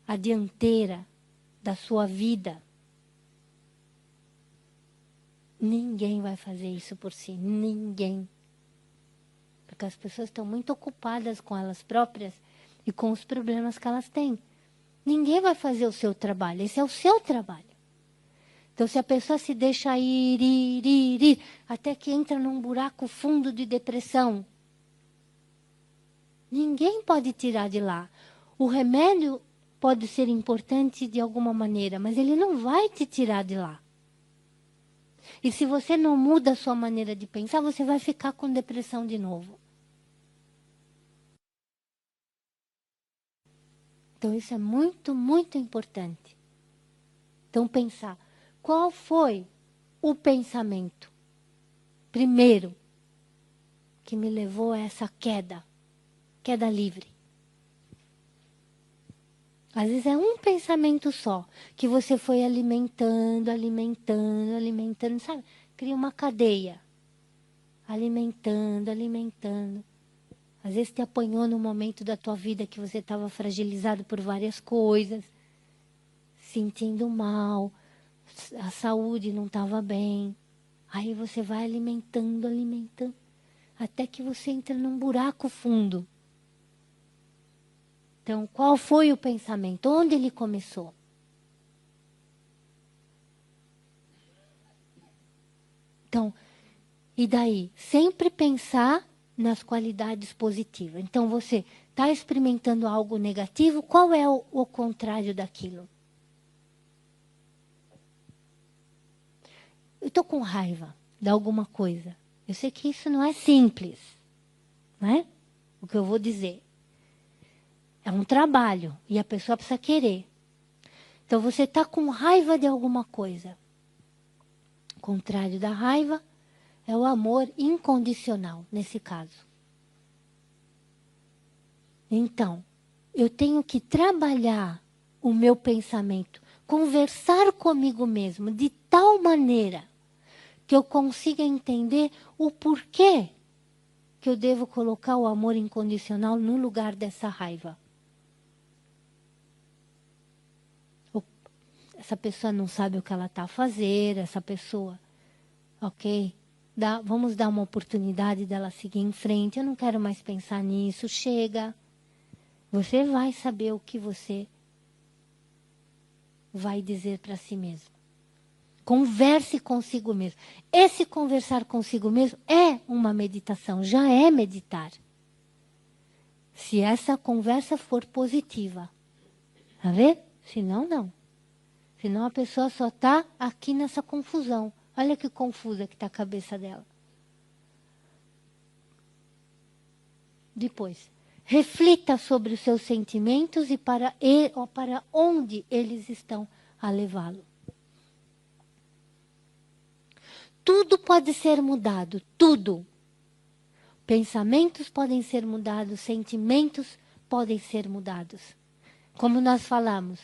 a dianteira da sua vida, ninguém vai fazer isso por si. Ninguém. Porque as pessoas estão muito ocupadas com elas próprias e com os problemas que elas têm. Ninguém vai fazer o seu trabalho. Esse é o seu trabalho. Então, se a pessoa se deixa ir, até que entra num buraco fundo de depressão, ninguém pode tirar de lá. O remédio pode ser importante de alguma maneira, mas ele não vai te tirar de lá. E se você não muda a sua maneira de pensar, você vai ficar com depressão de novo. Então, isso é muito, muito importante. Então, pensar, qual foi o pensamento, primeiro, que me levou a essa queda livre? Às vezes é um pensamento só, que você foi alimentando, sabe? Cria uma cadeia, alimentando. Às vezes te apanhou no momento da tua vida que você estava fragilizado por várias coisas, sentindo mal, a saúde não estava bem. Aí você vai alimentando, alimentando, até que você entra num buraco fundo. Então, qual foi o pensamento? Onde ele começou? Então, e daí? Sempre pensar nas qualidades positivas. Então, você está experimentando algo negativo, qual é o contrário daquilo? Eu estou com raiva de alguma coisa. Eu sei que isso não é simples, né? O que eu vou dizer. É um trabalho e a pessoa precisa querer. Então, você está com raiva de alguma coisa. O contrário da raiva é o amor incondicional, nesse caso. Então, eu tenho que trabalhar o meu pensamento, conversar comigo mesmo de tal maneira que eu consiga entender o porquê que eu devo colocar o amor incondicional no lugar dessa raiva. Essa pessoa não sabe o que ela está a fazer, essa pessoa, ok? Vamos dar uma oportunidade dela seguir em frente, eu não quero mais pensar nisso, chega. Você vai saber o que você vai dizer para si mesmo. Converse consigo mesmo. Esse conversar consigo mesmo é uma meditação, já é meditar. Se essa conversa for positiva. Tá vendo? Senão, não. Senão a pessoa só está aqui nessa confusão. Olha que confusa que está a cabeça dela. Depois, reflita sobre os seus sentimentos e para onde eles estão a levá-lo. Tudo pode ser mudado, tudo. Pensamentos podem ser mudados, sentimentos podem ser mudados. Como nós falamos,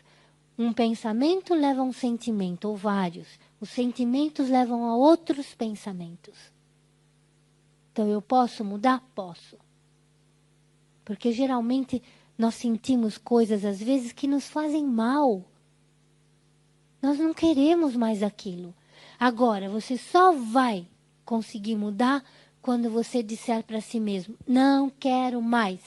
um pensamento leva a um sentimento, ou vários. Os sentimentos levam a outros pensamentos. Então, eu posso mudar? Posso. Porque geralmente nós sentimos coisas, às vezes, que nos fazem mal. Nós não queremos mais aquilo. Agora, você só vai conseguir mudar quando você disser para si mesmo, não quero mais.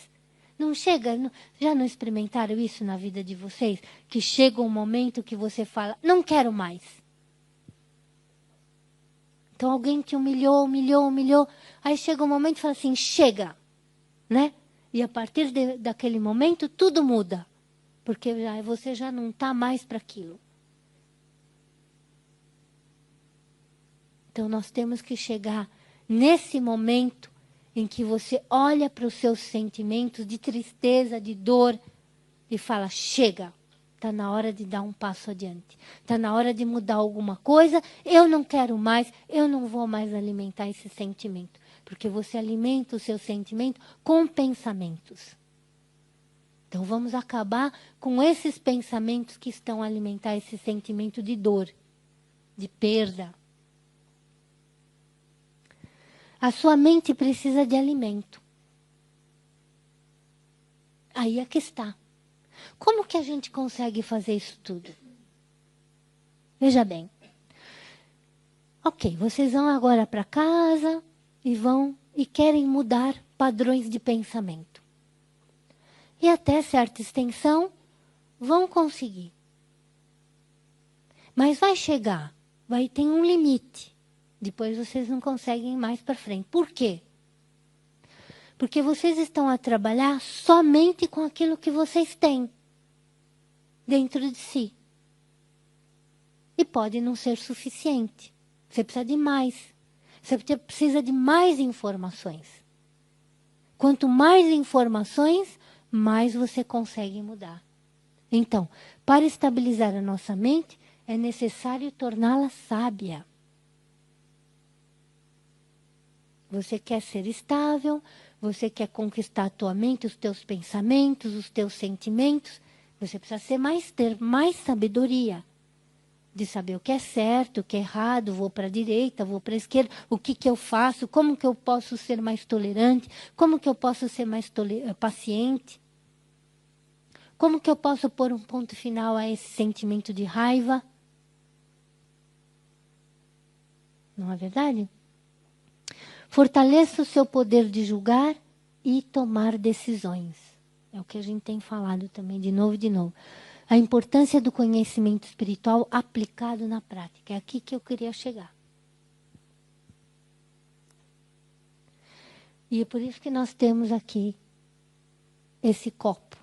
Não chega, já não experimentaram isso na vida de vocês? Que chega um momento que você fala, não quero mais. Então alguém te humilhou, humilhou. Aí chega um momento e fala assim, chega. Né? E a partir daquele momento tudo muda. Porque você já não está mais para aquilo. Então nós temos que chegar nesse momento em que você olha para os seus sentimentos de tristeza, de dor, e fala, chega, está na hora de dar um passo adiante. Está na hora de mudar alguma coisa, eu não quero mais, eu não vou mais alimentar esse sentimento. Porque você alimenta o seu sentimento com pensamentos. Então vamos acabar com esses pensamentos que estão a alimentar esse sentimento de dor, de perda. A sua mente precisa de alimento. Aí é que está. Como que a gente consegue fazer isso tudo? Veja bem. Ok, vocês vão agora para casa e querem mudar padrões de pensamento. E até certa extensão vão conseguir. Mas vai chegar, vai ter um limite. Depois vocês não conseguem mais para frente. Por quê? Porque vocês estão a trabalhar somente com aquilo que vocês têm dentro de si. E pode não ser suficiente. Você precisa de mais. Você precisa de mais informações. Quanto mais informações, mais você consegue mudar. Então, para estabilizar a nossa mente, é necessário torná-la sábia. Você quer ser estável, você quer conquistar a tua mente, os teus pensamentos, os teus sentimentos. Você precisa ter mais sabedoria. de saber o que é certo, o que é errado, vou para a direita, vou para a esquerda, o que eu faço, como que eu posso ser mais tolerante, como que eu posso ser mais paciente, como que eu posso pôr um ponto final a esse sentimento de raiva. Não é verdade? Fortaleça o seu poder de julgar e tomar decisões. É o que a gente tem falado também, de novo e de novo. A importância do conhecimento espiritual aplicado na prática. É aqui que eu queria chegar. E é por isso que nós temos aqui esse copo.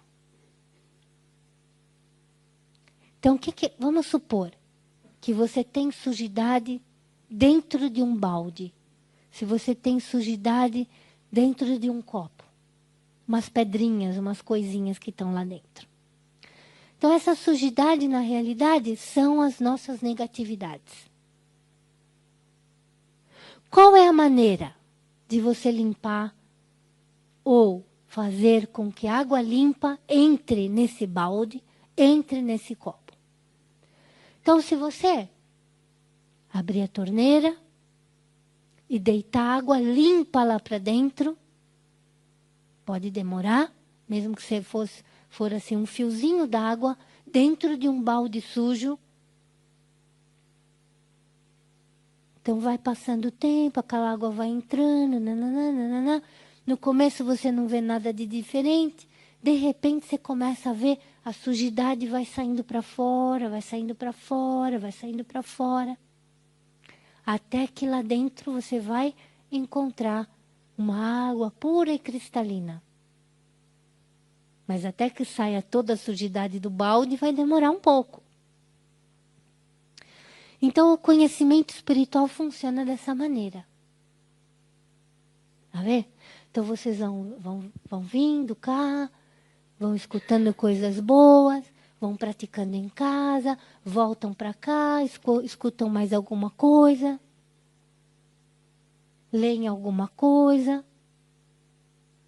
Então, vamos supor que você tem sujidade dentro de um balde. Se você tem sujidade dentro de um copo. Umas pedrinhas, umas coisinhas que estão lá dentro. Então, essa sujidade, na realidade, são as nossas negatividades. Qual é a maneira de você limpar ou fazer com que a água limpa entre nesse balde, entre nesse copo? Então, se você abrir a torneira e deitar água limpa lá para dentro, pode demorar, mesmo que você for assim um fiozinho d'água dentro de um balde sujo. Então vai passando o tempo, aquela água vai entrando, nananana. No começo você não vê nada de diferente, de repente você começa a ver a sujidade vai saindo para fora, vai saindo para fora, vai saindo para fora. Até que lá dentro você vai encontrar uma água pura e cristalina. Mas até que saia toda a sujidade do balde vai demorar um pouco. Então o conhecimento espiritual funciona dessa maneira. Tá vendo? Então vocês vão vindo cá, vão escutando coisas boas, vão praticando em casa, voltam para cá, escutam mais alguma coisa, leem alguma coisa.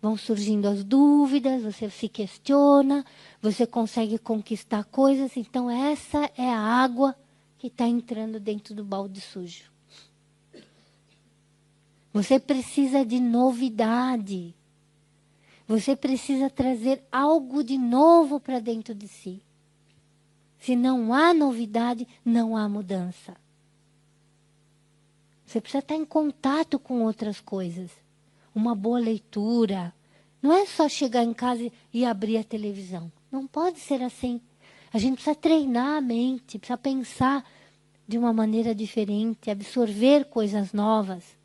Vão surgindo as dúvidas, você se questiona, você consegue conquistar coisas. Então essa é a água que está entrando dentro do balde sujo. Você precisa de novidade. Você precisa trazer algo de novo para dentro de si. Se não há novidade, não há mudança. Você precisa estar em contato com outras coisas. Uma boa leitura. Não é só chegar em casa e abrir a televisão. Não pode ser assim. A gente precisa treinar a mente, precisa pensar de uma maneira diferente, absorver coisas novas.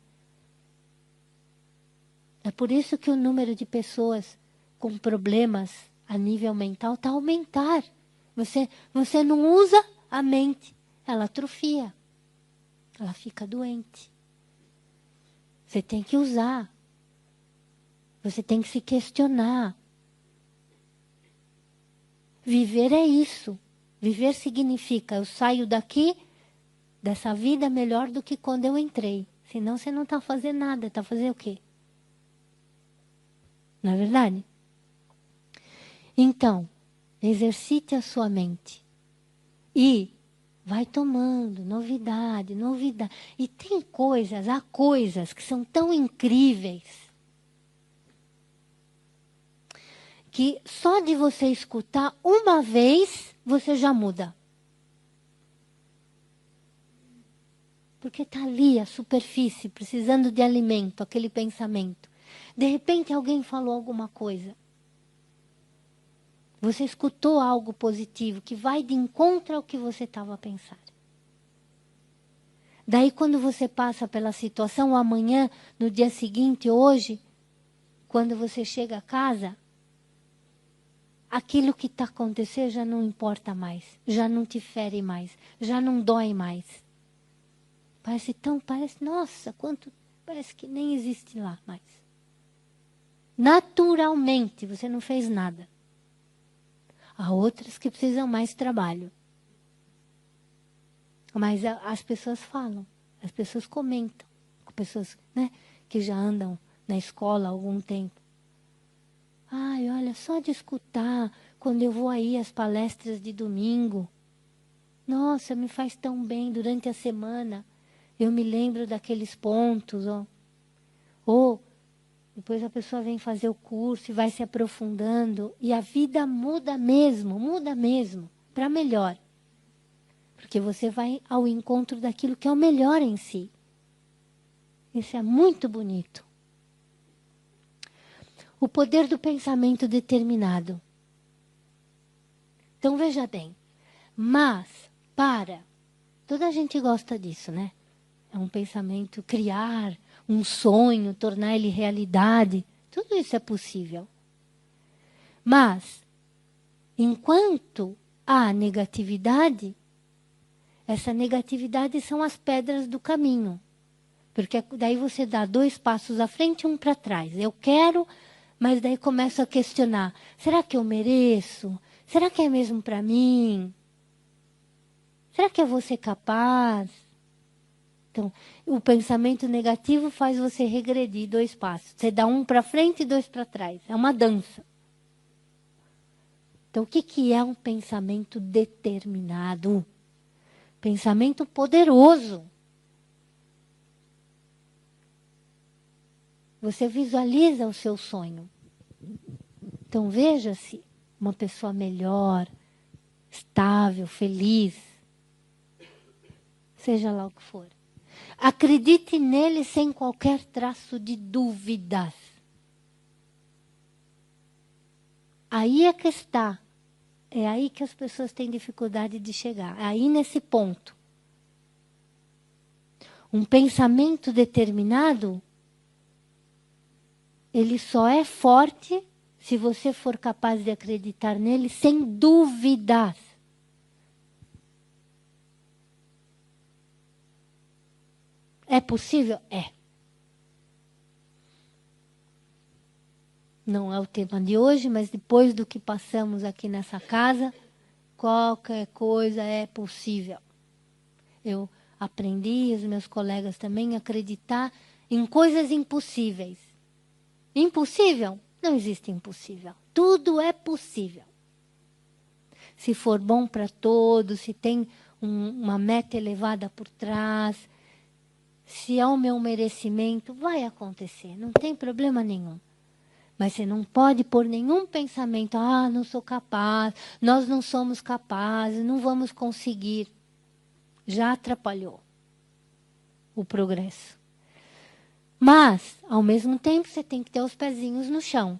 É por isso que o número de pessoas com problemas a nível mental está a aumentar. Você não usa a mente, ela atrofia. Ela fica doente. Você tem que usar. Você tem que se questionar. Viver é isso. Viver significa eu saio daqui, dessa vida melhor do que quando eu entrei. Senão você não está fazendo nada. Está fazendo o quê? Não é verdade? Então, exercite a sua mente. E vai tomando novidade, novidade. E há coisas que são tão incríveis que só de você escutar uma vez, você já muda. Porque está ali a superfície, precisando de alimento, aquele pensamento. De repente alguém falou alguma coisa. Você escutou algo positivo que vai de encontro ao que você estava a pensar. Daí quando você passa pela situação, amanhã, no dia seguinte, hoje, quando você chega a casa, aquilo que está acontecendo já não importa mais, já não te fere mais, já não dói mais. Parece, nossa, parece que nem existe lá mais. Naturalmente, você não fez nada. Há outras que precisam mais trabalho. Mas as pessoas falam, as pessoas comentam, pessoas, né, que já andam na escola há algum tempo. Ai, olha, só de escutar, quando eu vou aí às palestras de domingo, Nossa, me faz tão bem durante a semana. Eu me lembro daqueles pontos. Ou depois a pessoa vem fazer o curso e vai se aprofundando. E a vida muda mesmo, para melhor. Porque você vai ao encontro daquilo que é o melhor em si. Isso é muito bonito. O poder do pensamento determinado. Então veja bem, mas toda a gente gosta disso, né? É um pensamento, criar um sonho, tornar ele realidade, tudo isso é possível. Mas, enquanto há negatividade, essa negatividade são as pedras do caminho. Porque daí você dá 2 passos à frente e 1 para trás. Eu quero, mas daí começo a questionar. Será que eu mereço? Será que é mesmo para mim? Será que eu vou ser capaz? Então, o pensamento negativo faz você regredir 2 passos. Você dá 1 para frente e 2 para trás. É uma dança. Então, o que é um pensamento determinado? Pensamento poderoso. Você visualiza o seu sonho. Então, veja-se uma pessoa melhor, estável, feliz. Seja lá o que for. Acredite nele sem qualquer traço de dúvidas. Aí é que está. É aí que as pessoas têm dificuldade de chegar. É aí nesse ponto. Um pensamento determinado, ele só é forte se você for capaz de acreditar nele sem dúvidas. É possível? É. Não é o tema de hoje, mas depois do que passamos aqui nessa casa, qualquer coisa é possível. Eu aprendi, os meus colegas também, a acreditar em coisas impossíveis. Impossível? Não existe impossível. Tudo é possível. Se for bom para todos, se tem uma meta elevada por trás, se é o meu merecimento, vai acontecer, não tem problema nenhum. Mas você não pode pôr nenhum pensamento, não sou capaz, nós não somos capazes, não vamos conseguir. Já atrapalhou o progresso. Mas, ao mesmo tempo, você tem que ter os pezinhos no chão.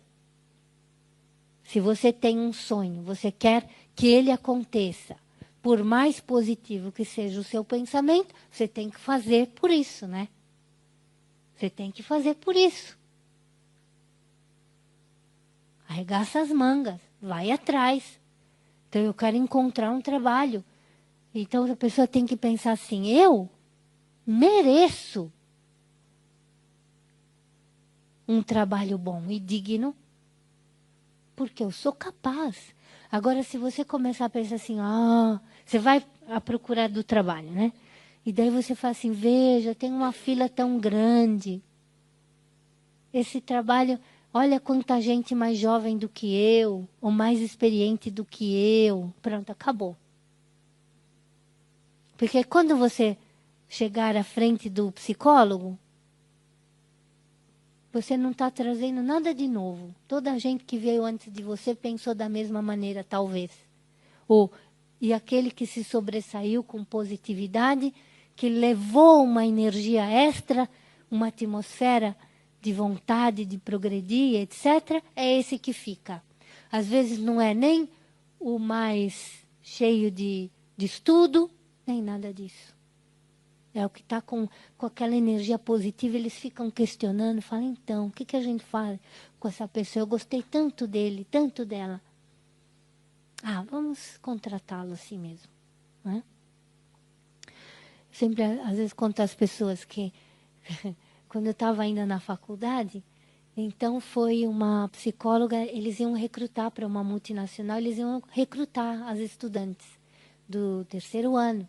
Se você tem um sonho, você quer que ele aconteça, por mais positivo que seja o seu pensamento, você tem que fazer por isso, né? Você tem que fazer por isso. Arregaça as mangas, vai atrás. Então, eu quero encontrar um trabalho. Então, a pessoa tem que pensar assim, eu mereço um trabalho bom e digno, porque eu sou capaz. Agora, se você começar a pensar assim, você vai à procura do trabalho, né? E daí você fala assim, veja, tem uma fila tão grande. Esse trabalho, olha quanta gente mais jovem do que eu, ou mais experiente do que eu. Pronto, acabou. Porque quando você chegar à frente do psicólogo, você não está trazendo nada de novo. Toda a gente que veio antes de você pensou da mesma maneira, talvez. E aquele que se sobressaiu com positividade, que levou uma energia extra, uma atmosfera de vontade de progredir, etc., é esse que fica. Às vezes não é nem o mais cheio de estudo, nem nada disso. É o que está com aquela energia positiva, eles ficam questionando, falam, então, o que a gente faz com essa pessoa? Eu gostei tanto dele, tanto dela. Vamos contratá-lo assim mesmo. Né? Sempre, às vezes, conto às pessoas que, quando eu estava ainda na faculdade, então foi uma psicóloga, eles iam recrutar para uma multinacional, eles iam recrutar as estudantes do 3º ano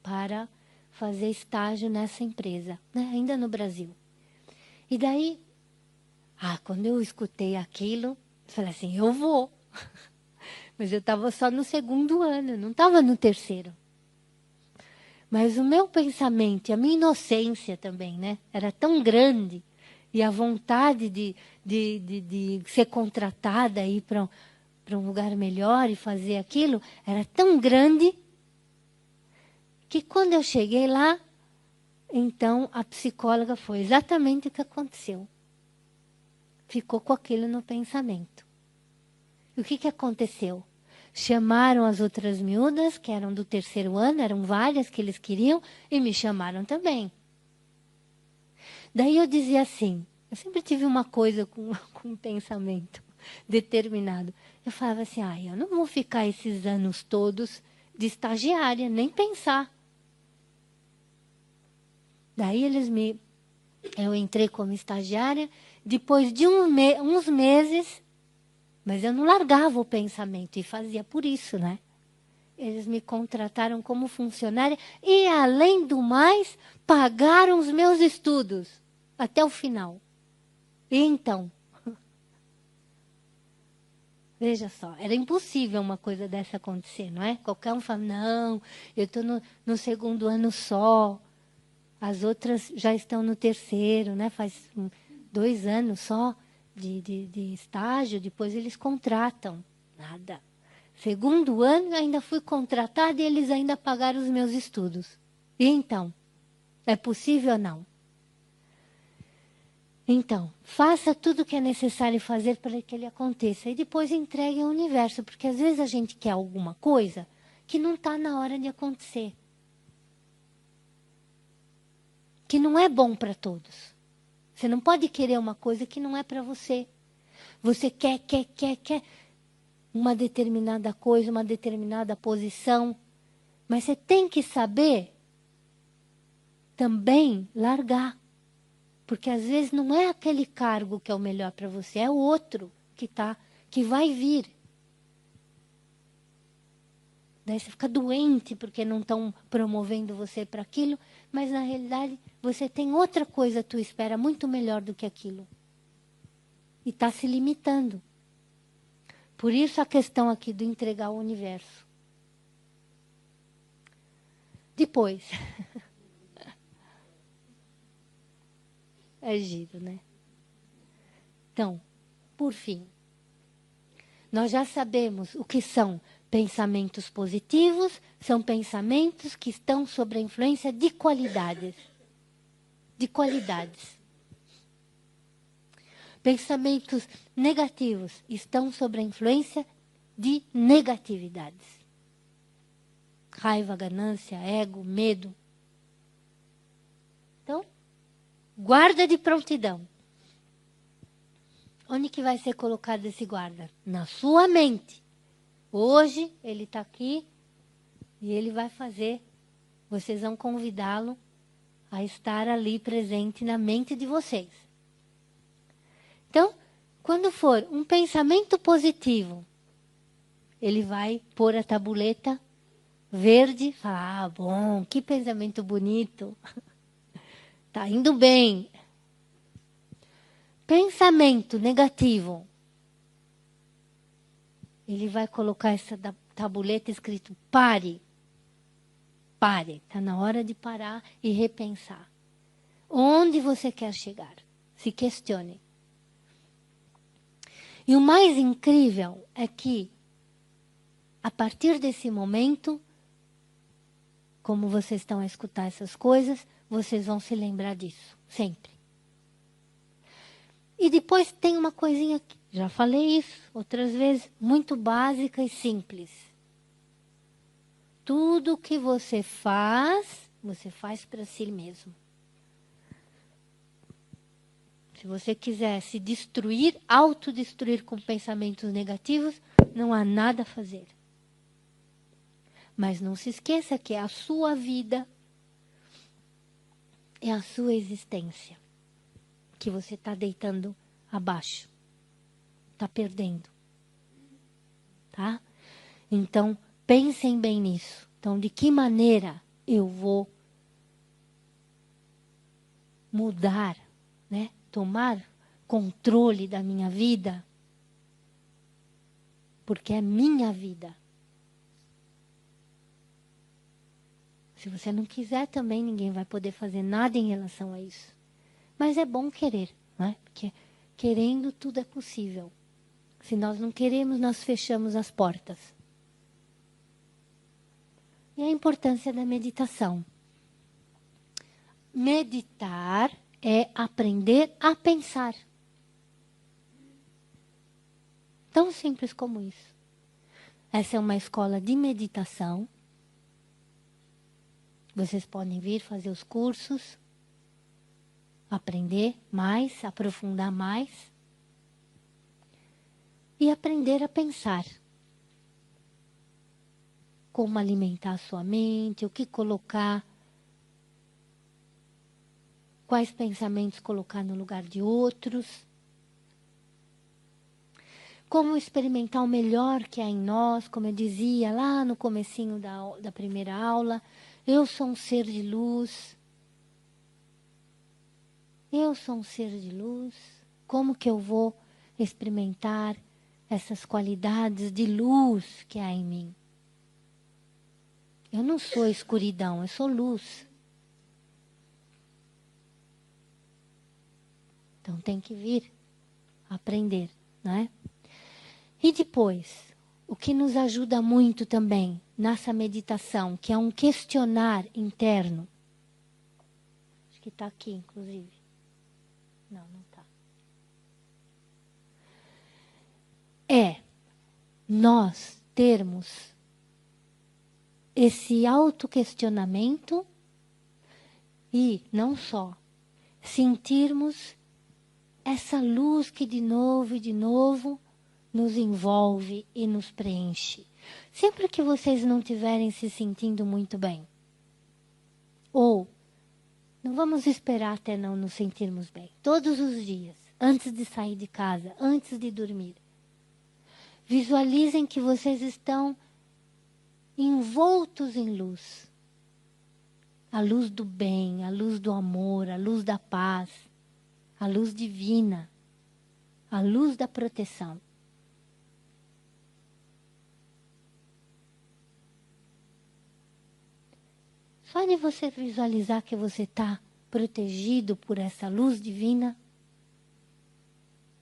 para fazer estágio nessa empresa, né? Ainda no Brasil. E daí, quando eu escutei aquilo, eu falei assim, eu vou. Mas eu estava só no 2º ano, não estava no 3º. Mas o meu pensamento, e a minha inocência também, né? Era tão grande. E a vontade de ser contratada, ir para um lugar melhor e fazer aquilo, era tão grande que quando eu cheguei lá, então a psicóloga foi exatamente o que aconteceu. Ficou com aquilo no pensamento. E o que aconteceu? Chamaram as outras miúdas, que eram do 3º ano, eram várias que eles queriam, e me chamaram também. Daí eu dizia assim, eu sempre tive uma coisa com um pensamento determinado. Eu falava assim, eu não vou ficar esses anos todos de estagiária, nem pensar. Daí eu entrei como estagiária, depois de uns meses, mas eu não largava o pensamento e fazia por isso, né? Eles me contrataram como funcionária e, além do mais, pagaram os meus estudos até o final. E então, veja só, era impossível uma coisa dessa acontecer, não é? Qualquer um fala, não, eu estou no 2º ano só, as outras já estão no 3º, né? Faz 2 anos só de estágio, depois eles contratam. Nada. 2º ano ainda fui contratada e eles ainda pagaram os meus estudos. E então, é possível ou não? Então, faça tudo o que é necessário fazer para que ele aconteça e depois entregue ao universo, porque às vezes a gente quer alguma coisa que não está na hora de acontecer. Que não é bom para todos. Você não pode querer uma coisa que não é para você. Você quer uma determinada coisa, uma determinada posição, mas você tem que saber também largar. Porque às vezes não é aquele cargo que é o melhor para você, é o outro que vai vir. Daí você fica doente porque não estão promovendo você para aquilo, mas na realidade você tem outra coisa à tua espera muito melhor do que aquilo. E está se limitando. Por isso a questão aqui do entregar ao universo. Depois. É giro, né? Então, por fim, nós já sabemos o que são pensamentos positivos, são pensamentos que estão sob a influência de qualidades. De qualidades. Pensamentos negativos estão sob a influência de negatividades. Raiva, ganância, ego, medo. Então, guarda de prontidão. Onde que vai ser colocado esse guarda? Na sua mente. Hoje ele está aqui e ele vai fazer. Vocês vão convidá-lo a estar ali presente na mente de vocês. Então, quando for um pensamento positivo, ele vai pôr a tabuleta verde, falar, bom, que pensamento bonito. Tá indo bem. Pensamento negativo. Ele vai colocar essa tabuleta escrito pare. Pare. Está na hora de parar e repensar. Onde você quer chegar? Se questione. E o mais incrível é que, a partir desse momento, como vocês estão a escutar essas coisas, vocês vão se lembrar disso, sempre. E depois tem uma coisinha aqui, já falei isso outras vezes, muito básica e simples. Tudo que você faz para si mesmo. Se você quiser se destruir, autodestruir com pensamentos negativos, não há nada a fazer. Mas não se esqueça que é a sua vida, é a sua existência, que você está deitando abaixo, está perdendo. Tá? Então, pensem bem nisso. Então, de que maneira eu vou mudar, né? Tomar controle da minha vida? porque é minha vida. Se você não quiser também, ninguém vai poder fazer nada em relação a isso. Mas é bom querer, não é? Porque querendo tudo é possível. Se nós não queremos, nós fechamos as portas. E a importância da meditação. Meditar é aprender a pensar. Tão simples como isso. Essa é uma escola de meditação. Vocês podem vir fazer os cursos, aprender mais, aprofundar mais e aprender a pensar. Como alimentar a sua mente, o que colocar, quais pensamentos colocar no lugar de outros. Como experimentar o melhor que há em nós, como eu dizia lá no comecinho da primeira aula. Eu sou um ser de luz. Eu sou um ser de luz. Como que eu vou experimentar essas qualidades de luz que há em mim? Eu não sou escuridão, eu sou luz. Então tem que vir aprender, né? E depois, o que nos ajuda muito também nessa meditação, que é um questionar interno. Acho que está aqui, inclusive. Não está. É nós termos esse autoquestionamento e não só sentirmos essa luz que de novo e de novo nos envolve e nos preenche. Sempre que vocês não estiverem se sentindo muito bem, ou não vamos esperar até não nos sentirmos bem, todos os dias, antes de sair de casa, antes de dormir, visualizem que vocês estão envoltos em luz. A luz do bem, a luz do amor, a luz da paz, a luz divina, a luz da proteção. Só de você visualizar que você está protegido por essa luz divina,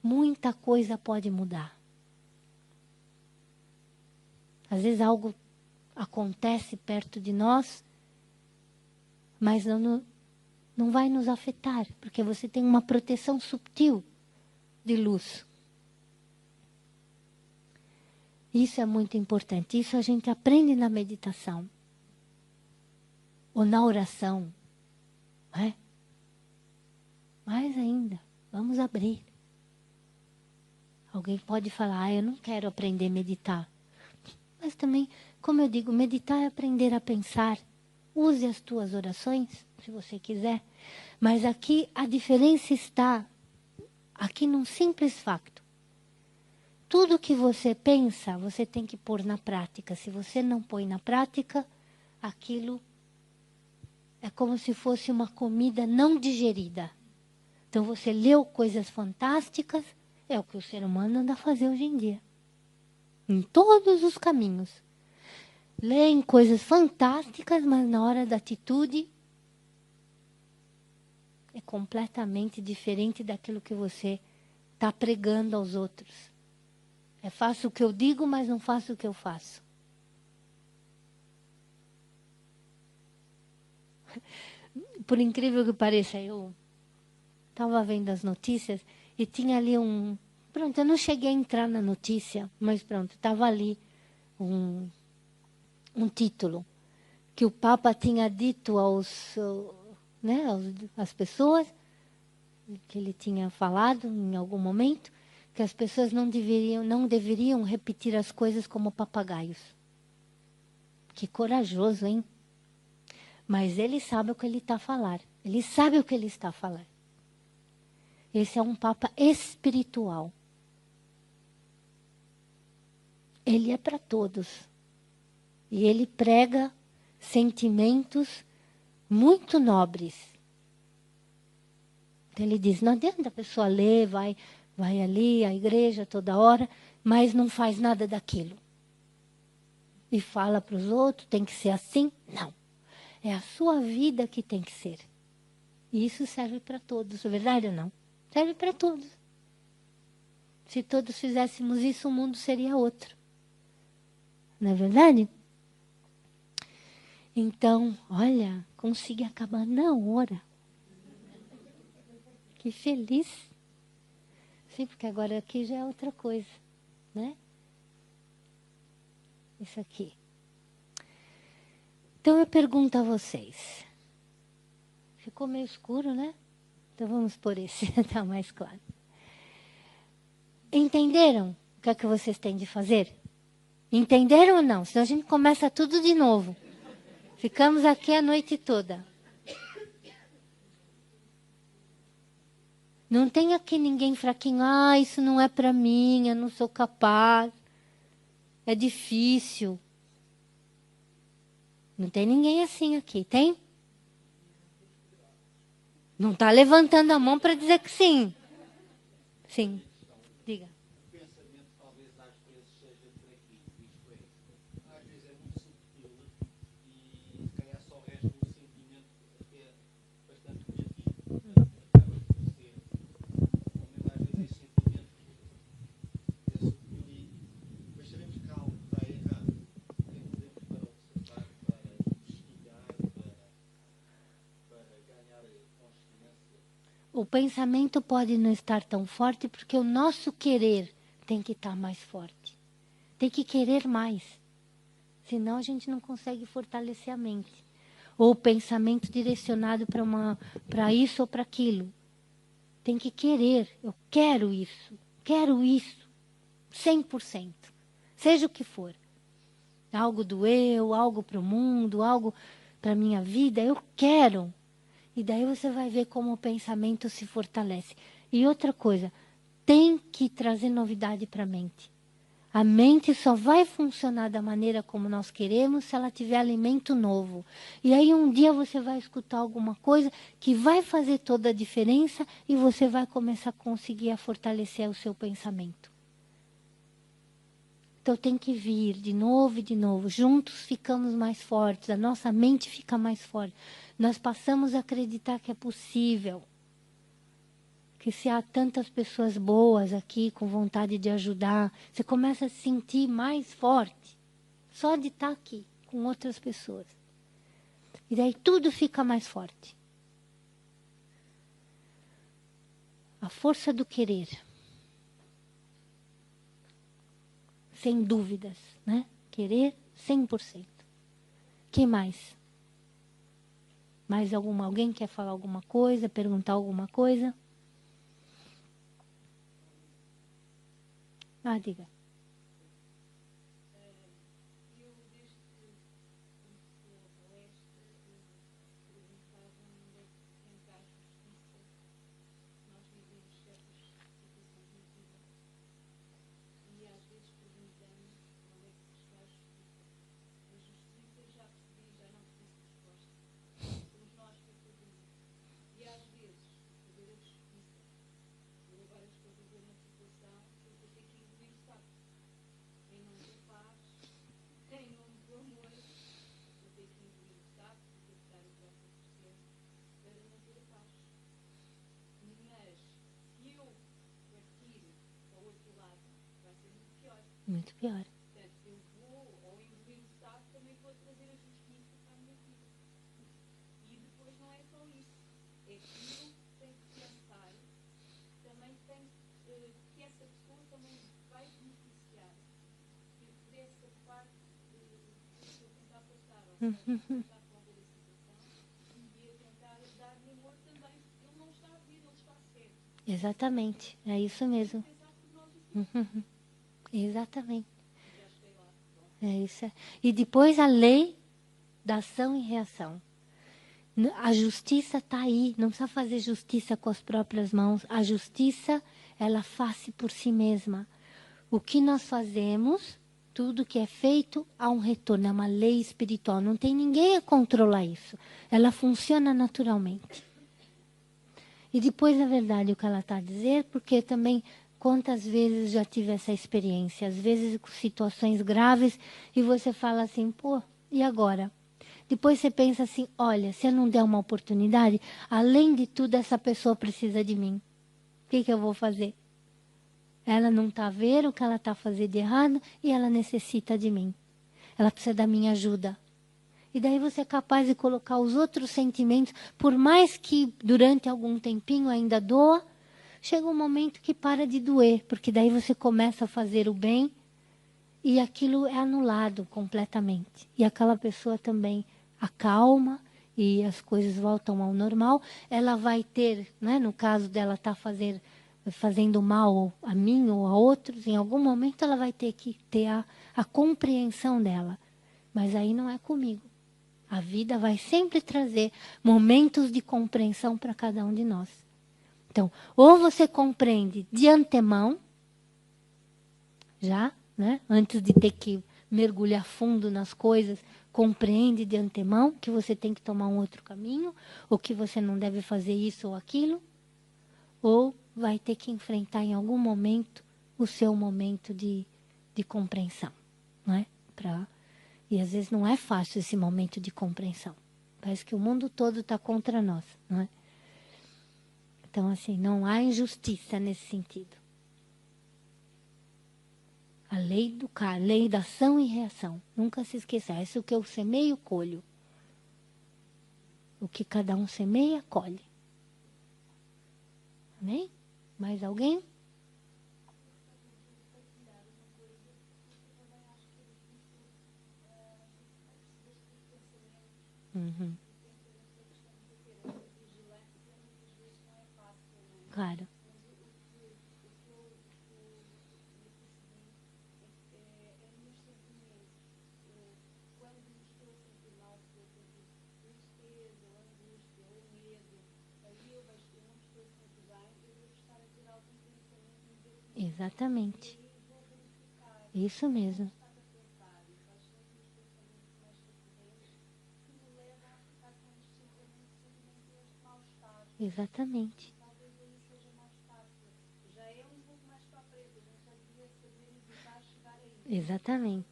muita coisa pode mudar. Às vezes algo acontece perto de nós, mas não vai nos afetar, porque você tem uma proteção sutil de luz. Isso é muito importante. Isso a gente aprende na meditação. Ou na oração. Não é? Mais ainda, vamos abrir. Alguém pode falar, eu não quero aprender a meditar. Mas também, como eu digo, meditar é aprender a pensar. Use as tuas orações, se você quiser. Mas aqui a diferença está aqui num simples facto. Tudo que você pensa, você tem que pôr na prática. Se você não põe na prática, aquilo é como se fosse uma comida não digerida. Então você leu coisas fantásticas, é o que o ser humano anda a fazer hoje em dia. Em todos os caminhos. Leem coisas fantásticas, mas na hora da atitude é completamente diferente daquilo que você está pregando aos outros. É faço o que eu digo, mas não faço o que eu faço. Por incrível que pareça, eu estava vendo as notícias e tinha ali Pronto, eu não cheguei a entrar na notícia, mas pronto, estava ali um título que o Papa tinha dito às pessoas, que ele tinha falado em algum momento, que as pessoas não deveriam repetir as coisas como papagaios. Que corajoso, hein? Mas ele sabe o que ele está a falar. Ele sabe o que ele está a falar. Esse é um Papa espiritual. Ele é para todos. E ele prega sentimentos muito nobres. Então ele diz, não adianta a pessoa ler, vai ali à igreja toda hora, mas não faz nada daquilo. E fala para os outros, tem que ser assim? Não. É a sua vida que tem que ser. E isso serve para todos, é verdade ou não? Serve para todos. Se todos fizéssemos isso, o mundo seria outro. Não é verdade? Então, olha, consegui acabar na hora. Que feliz. Sim, porque agora aqui já é outra coisa, né? Isso aqui. Então eu pergunto a vocês. Ficou meio escuro, né? Então vamos por esse, está mais claro. Entenderam o que é que vocês têm de fazer? Entenderam ou não? Senão a gente começa tudo de novo. Ficamos aqui a noite toda. Não tem aqui ninguém fraquinho. Ah, isso não é para mim, eu não sou capaz. É difícil. Não tem ninguém assim aqui, tem? Não está levantando a mão para dizer que sim. Sim, diga. O pensamento talvez às vezes seja fraquinho, isto é, às vezes é muito subtil e se calhar só resta um sentimento até bastante negativo. Acaba por ser, ou mesmo às vezes esse sentimento é subtil e depois sabemos que algo está errado. Temos tempo para observar, para investigar, para ganhar consciência. O pensamento pode não estar tão forte porque o nosso querer tem que estar mais forte. Tem que querer mais. Senão a gente não consegue fortalecer a mente. Ou o pensamento direcionado para isso ou para aquilo. Tem que querer. Eu quero isso. Quero isso. 100%. Seja o que for. Algo do eu, algo para o mundo, algo para a minha vida. Eu quero. E daí você vai ver como o pensamento se fortalece. E outra coisa, tem que trazer novidade para a mente. A mente só vai funcionar da maneira como nós queremos se ela tiver alimento novo. E aí um dia você vai escutar alguma coisa que vai fazer toda a diferença e você vai começar a conseguir fortalecer o seu pensamento. Então tem que vir de novo e de novo. Juntos ficamos mais fortes, a nossa mente fica mais forte. Nós passamos a acreditar que é possível. Que se há tantas pessoas boas aqui com vontade de ajudar, você começa a se sentir mais forte. Só de estar aqui com outras pessoas. E daí tudo fica mais forte. A força do querer. Sem dúvidas, né? Querer 100%. Que mais? Mais alguém quer falar alguma coisa, perguntar alguma coisa? Ah, diga. Muito pior. Exatamente, é isso mesmo. Exatamente. É isso. E depois a lei da ação e reação. A justiça está aí, não precisa fazer justiça com as próprias mãos. A justiça, ela faz por si mesma. O que nós fazemos, tudo que é feito, há um retorno, é uma lei espiritual. Não tem ninguém a controlar isso. Ela funciona naturalmente. E depois, na verdade, o que ela está a dizer, porque também Quantas vezes já tive essa experiência? Às vezes com situações graves e você fala assim, pô, e agora? Depois você pensa assim, olha, se eu não der uma oportunidade, além de tudo, essa pessoa precisa de mim. O que eu vou fazer? Ela não está vendo o que ela está fazendo de errado e ela necessita de mim. Ela precisa da minha ajuda. E daí você é capaz de colocar os outros sentimentos, por mais que durante algum tempinho ainda doa, chega um momento que para de doer, porque daí você começa a fazer o bem e aquilo é anulado completamente. E aquela pessoa também acalma e as coisas voltam ao normal. Ela vai ter, né, no caso dela estar fazendo mal a mim ou a outros, em algum momento ela vai ter que ter a compreensão dela. Mas aí não é comigo. A vida vai sempre trazer momentos de compreensão para cada um de nós. Então, ou você compreende de antemão, já, né? Antes de ter que mergulhar fundo nas coisas, compreende de antemão que você tem que tomar um outro caminho, ou que você não deve fazer isso ou aquilo, ou vai ter que enfrentar em algum momento o seu momento de compreensão, não é? E às vezes não é fácil esse momento de compreensão. Parece que o mundo todo está contra nós, não é? Então, assim, não há injustiça nesse sentido. A lei do karma, lei da ação e reação. Nunca se esqueça, isso que eu semeio, colho. O que cada um semeia, colhe. Amém? Mais alguém? Uhum. Claro. Exatamente. Isso mesmo. Exatamente. Exatamente.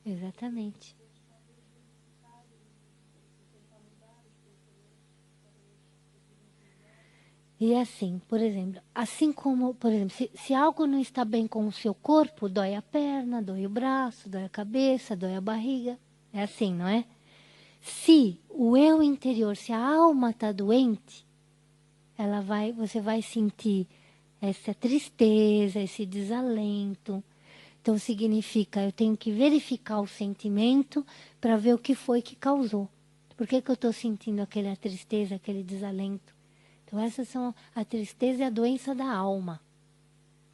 Exatamente. E assim, por exemplo, assim como, por exemplo, se algo não está bem com o seu corpo, dói a perna, dói o braço, dói a cabeça, dói a barriga. É assim, não é? Se o eu interior, se a alma está doente, você vai sentir essa tristeza, esse desalento. Então significa, eu tenho que verificar o sentimento para ver o que foi que causou. Por que eu estou sentindo aquela tristeza, aquele desalento? Então essas são a tristeza e a doença da alma.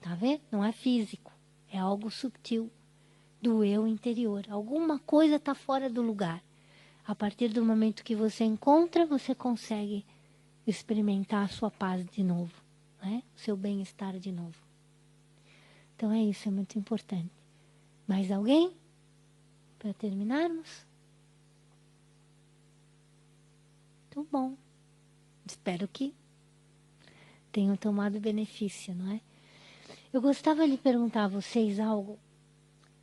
Tá vendo? Não é físico, é algo subtil do eu interior. Alguma coisa está fora do lugar. A partir do momento que você encontra, você consegue experimentar a sua paz de novo, né? O seu bem-estar de novo. Então é isso, é muito importante. Mais alguém? Para terminarmos? Muito bom. Espero que tenham tomado benefício, não é? Eu gostava de perguntar a vocês algo.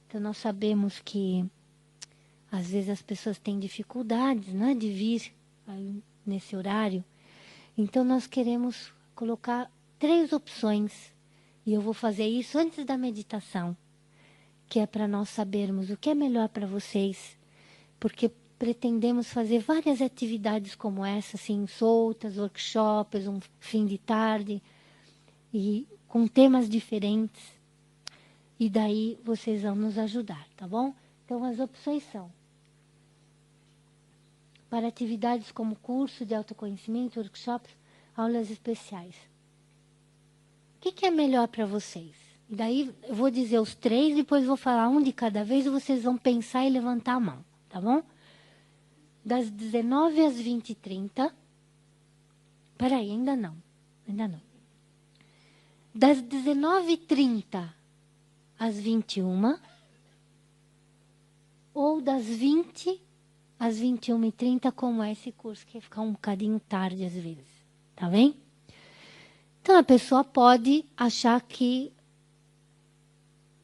Então nós sabemos que às vezes as pessoas têm dificuldades, né, de vir nesse horário. Então nós queremos colocar 3 opções. E eu vou fazer isso antes da meditação, que é para nós sabermos o que é melhor para vocês, porque pretendemos fazer várias atividades como essa, assim, soltas, workshops, um fim de tarde, e com temas diferentes. E daí vocês vão nos ajudar, tá bom? Então as opções são: para atividades como curso de autoconhecimento, workshops, aulas especiais. O que é melhor para vocês? E daí eu vou dizer os 3, depois vou falar um de cada vez e vocês vão pensar e levantar a mão, tá bom? Das 19 às 20h30. Peraí, ainda não. Das 19h30 às 21h, ou das 20 às 21h30, como é esse curso, que fica um bocadinho tarde às vezes. Tá bem? Então, a pessoa pode achar que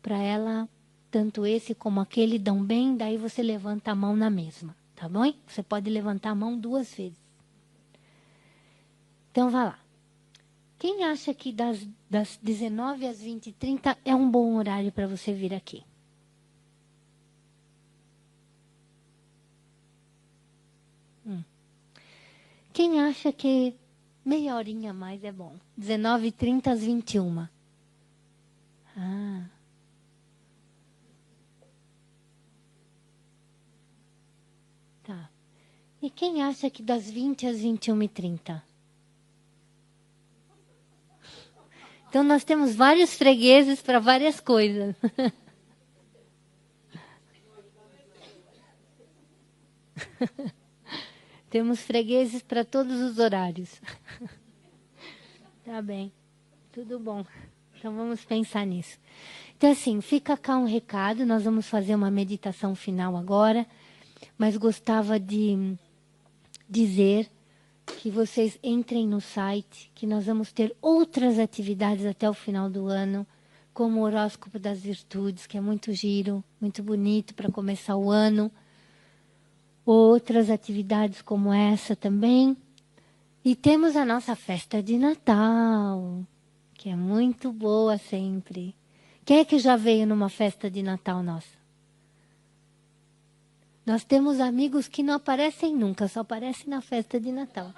para ela, tanto esse como aquele dão bem, daí você levanta a mão na mesma. Tá bom? Você pode levantar a mão 2 vezes. Então, vá lá. Quem acha que das 19 às 20h30 é um bom horário para você vir aqui? Quem acha que meia horinha a mais é bom? 19h30 às 21h. Ah. Tá. E quem acha que das 20 às 21h30? Então, nós temos vários fregueses para várias coisas. Temos fregueses para todos os horários. Tá bem. Tudo bom. Então, vamos pensar nisso. Então, assim, fica cá um recado. Nós vamos fazer uma meditação final agora. Mas gostava de dizer que vocês entrem no site, que nós vamos ter outras atividades até o final do ano, como o horóscopo das virtudes, que é muito giro, muito bonito para começar o ano. Outras atividades como essa também. E temos a nossa festa de Natal, que é muito boa sempre. Quem é que já veio numa festa de Natal nossa? Nós temos amigos que não aparecem nunca, só aparecem na festa de Natal.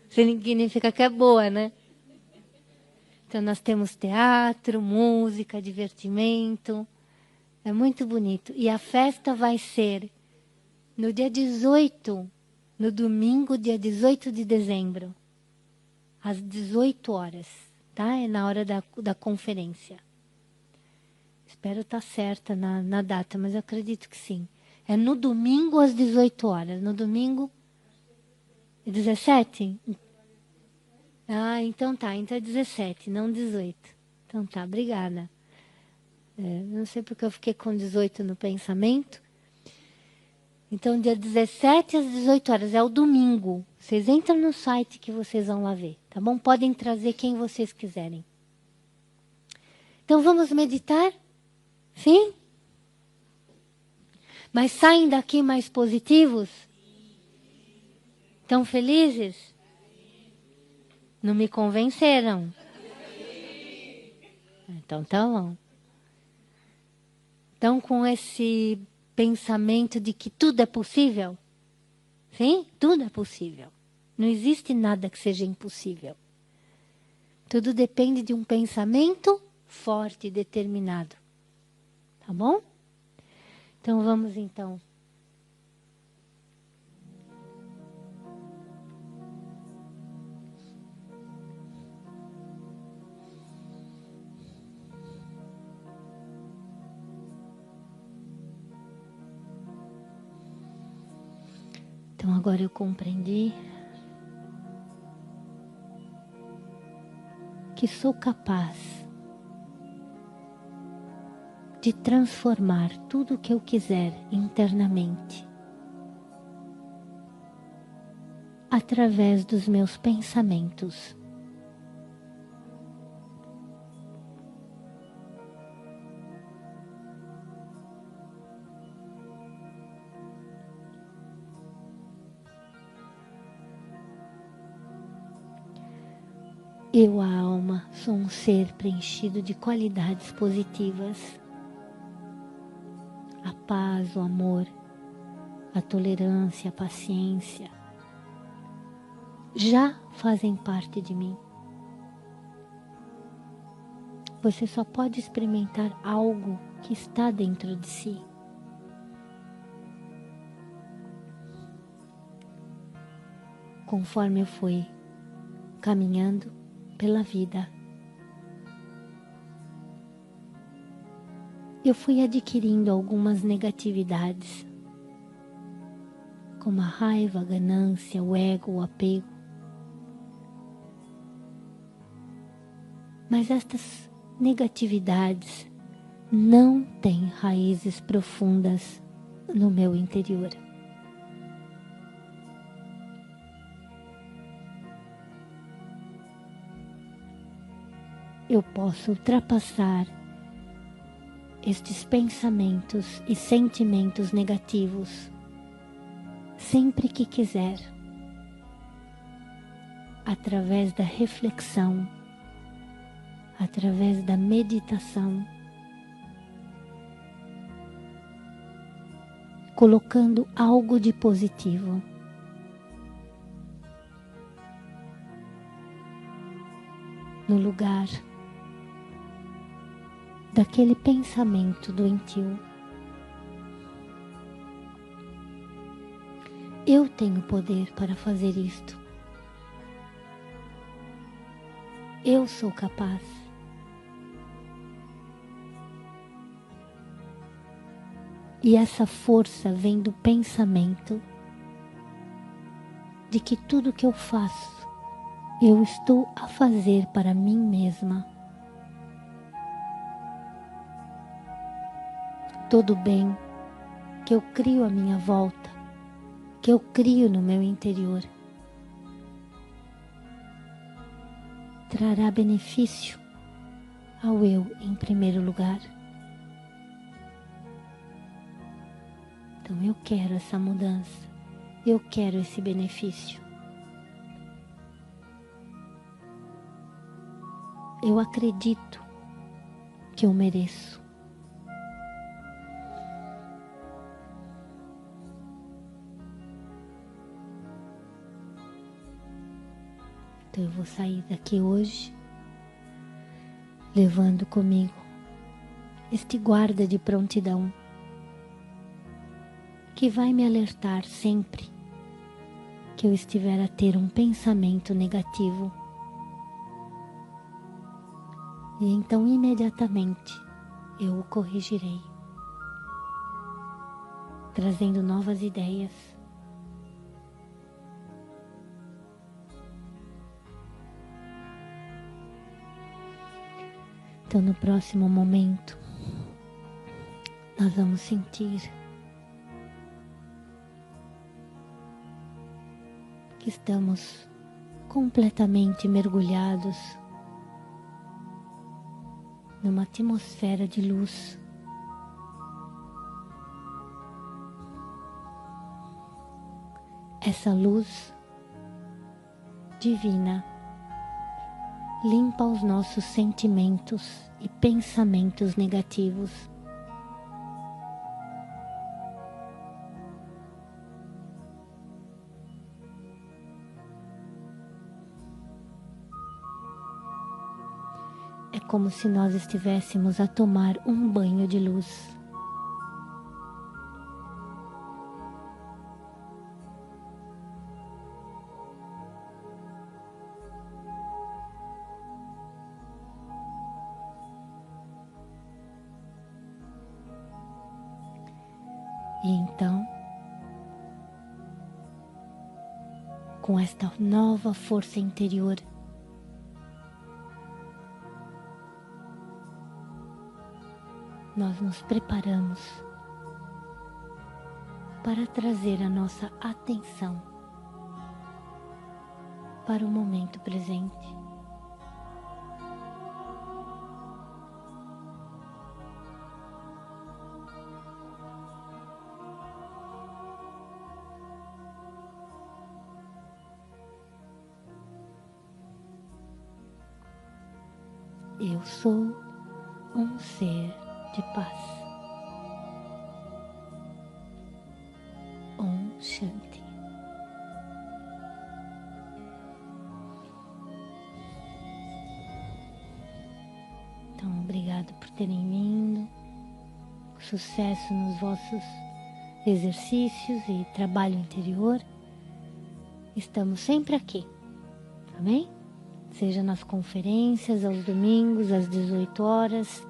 Significa que é boa, né? Então, nós temos teatro, música, divertimento. É muito bonito. E a festa vai ser no dia 18, no domingo, dia 18 de dezembro, às 18 horas. Tá? É na hora da conferência. Espero estar certa na data, mas eu acredito que sim. É no domingo às 18 horas. No domingo, 17? Ah, então tá. Então é 17, não 18. Então tá, obrigada. Não sei porque eu fiquei com 18 no pensamento. Então, dia 17 às 18 horas, é o domingo. Vocês entram no site que vocês vão lá ver, tá bom? Podem trazer quem vocês quiserem. Então, vamos meditar? Sim? Mas saem daqui mais positivos? Estão felizes? Não me convenceram. Então tá bom. Então, com esse pensamento de que tudo é possível? Sim? Tudo é possível. Não existe nada que seja impossível. Tudo depende de um pensamento forte e determinado. Tá bom? Então, vamos então. Então, agora eu compreendi que sou capaz de transformar tudo o que eu quiser internamente através dos meus pensamentos. Eu, a alma, sou um ser preenchido de qualidades positivas. A paz, o amor, a tolerância, a paciência já fazem parte de mim. Você só pode experimentar algo que está dentro de si. Conforme eu fui caminhando pela vida, eu fui adquirindo algumas negatividades, como a raiva, a ganância, o ego, o apego. Mas estas negatividades não têm raízes profundas no meu interior. Eu posso ultrapassar estes pensamentos e sentimentos negativos sempre que quiser, através da reflexão, através da meditação, colocando algo de positivo. No lugar daquele pensamento doentio. Eu tenho poder para fazer isto. Eu sou capaz. E essa força vem do pensamento de que tudo que eu faço, eu estou a fazer para mim mesma. Todo bem que eu crio à minha volta, que eu crio no meu interior, trará benefício ao eu em primeiro lugar. Então eu quero essa mudança, eu quero esse benefício. Eu acredito que eu mereço. Então eu vou sair daqui hoje levando comigo este guarda de prontidão que vai me alertar sempre que eu estiver a ter um pensamento negativo. E então imediatamente eu o corrigirei, trazendo novas ideias. Então no próximo momento nós vamos sentir que estamos completamente mergulhados numa atmosfera de luz. Essa luz divina limpa os nossos sentimentos e pensamentos negativos. É como se nós estivéssemos a tomar um banho de luz. E então, com esta nova força interior, nós nos preparamos para trazer a nossa atenção para o momento presente. Eu sou um ser de paz. Om Shanti. Então, obrigado por terem vindo. Sucesso nos vossos exercícios e trabalho interior. Estamos sempre aqui, amém? Seja nas conferências, aos domingos, às 18 horas,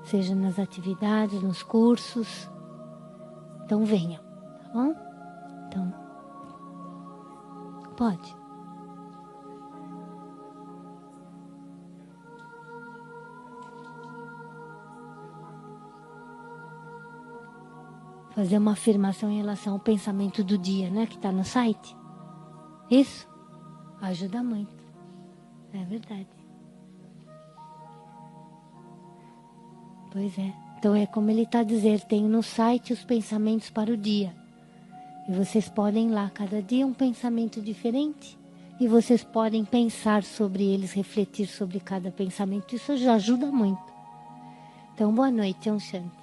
seja nas atividades, nos cursos. Então venham, tá bom? Então, pode. fazer uma afirmação em relação ao pensamento do dia, né? Que está no site. Isso ajuda muito. É verdade. Pois é. Então é como ele está a dizer, tem no site os pensamentos para o dia. E vocês podem ir lá, cada dia um pensamento diferente. E vocês podem pensar sobre eles, refletir sobre cada pensamento. Isso já ajuda muito. Então, boa noite, Aum Shanti.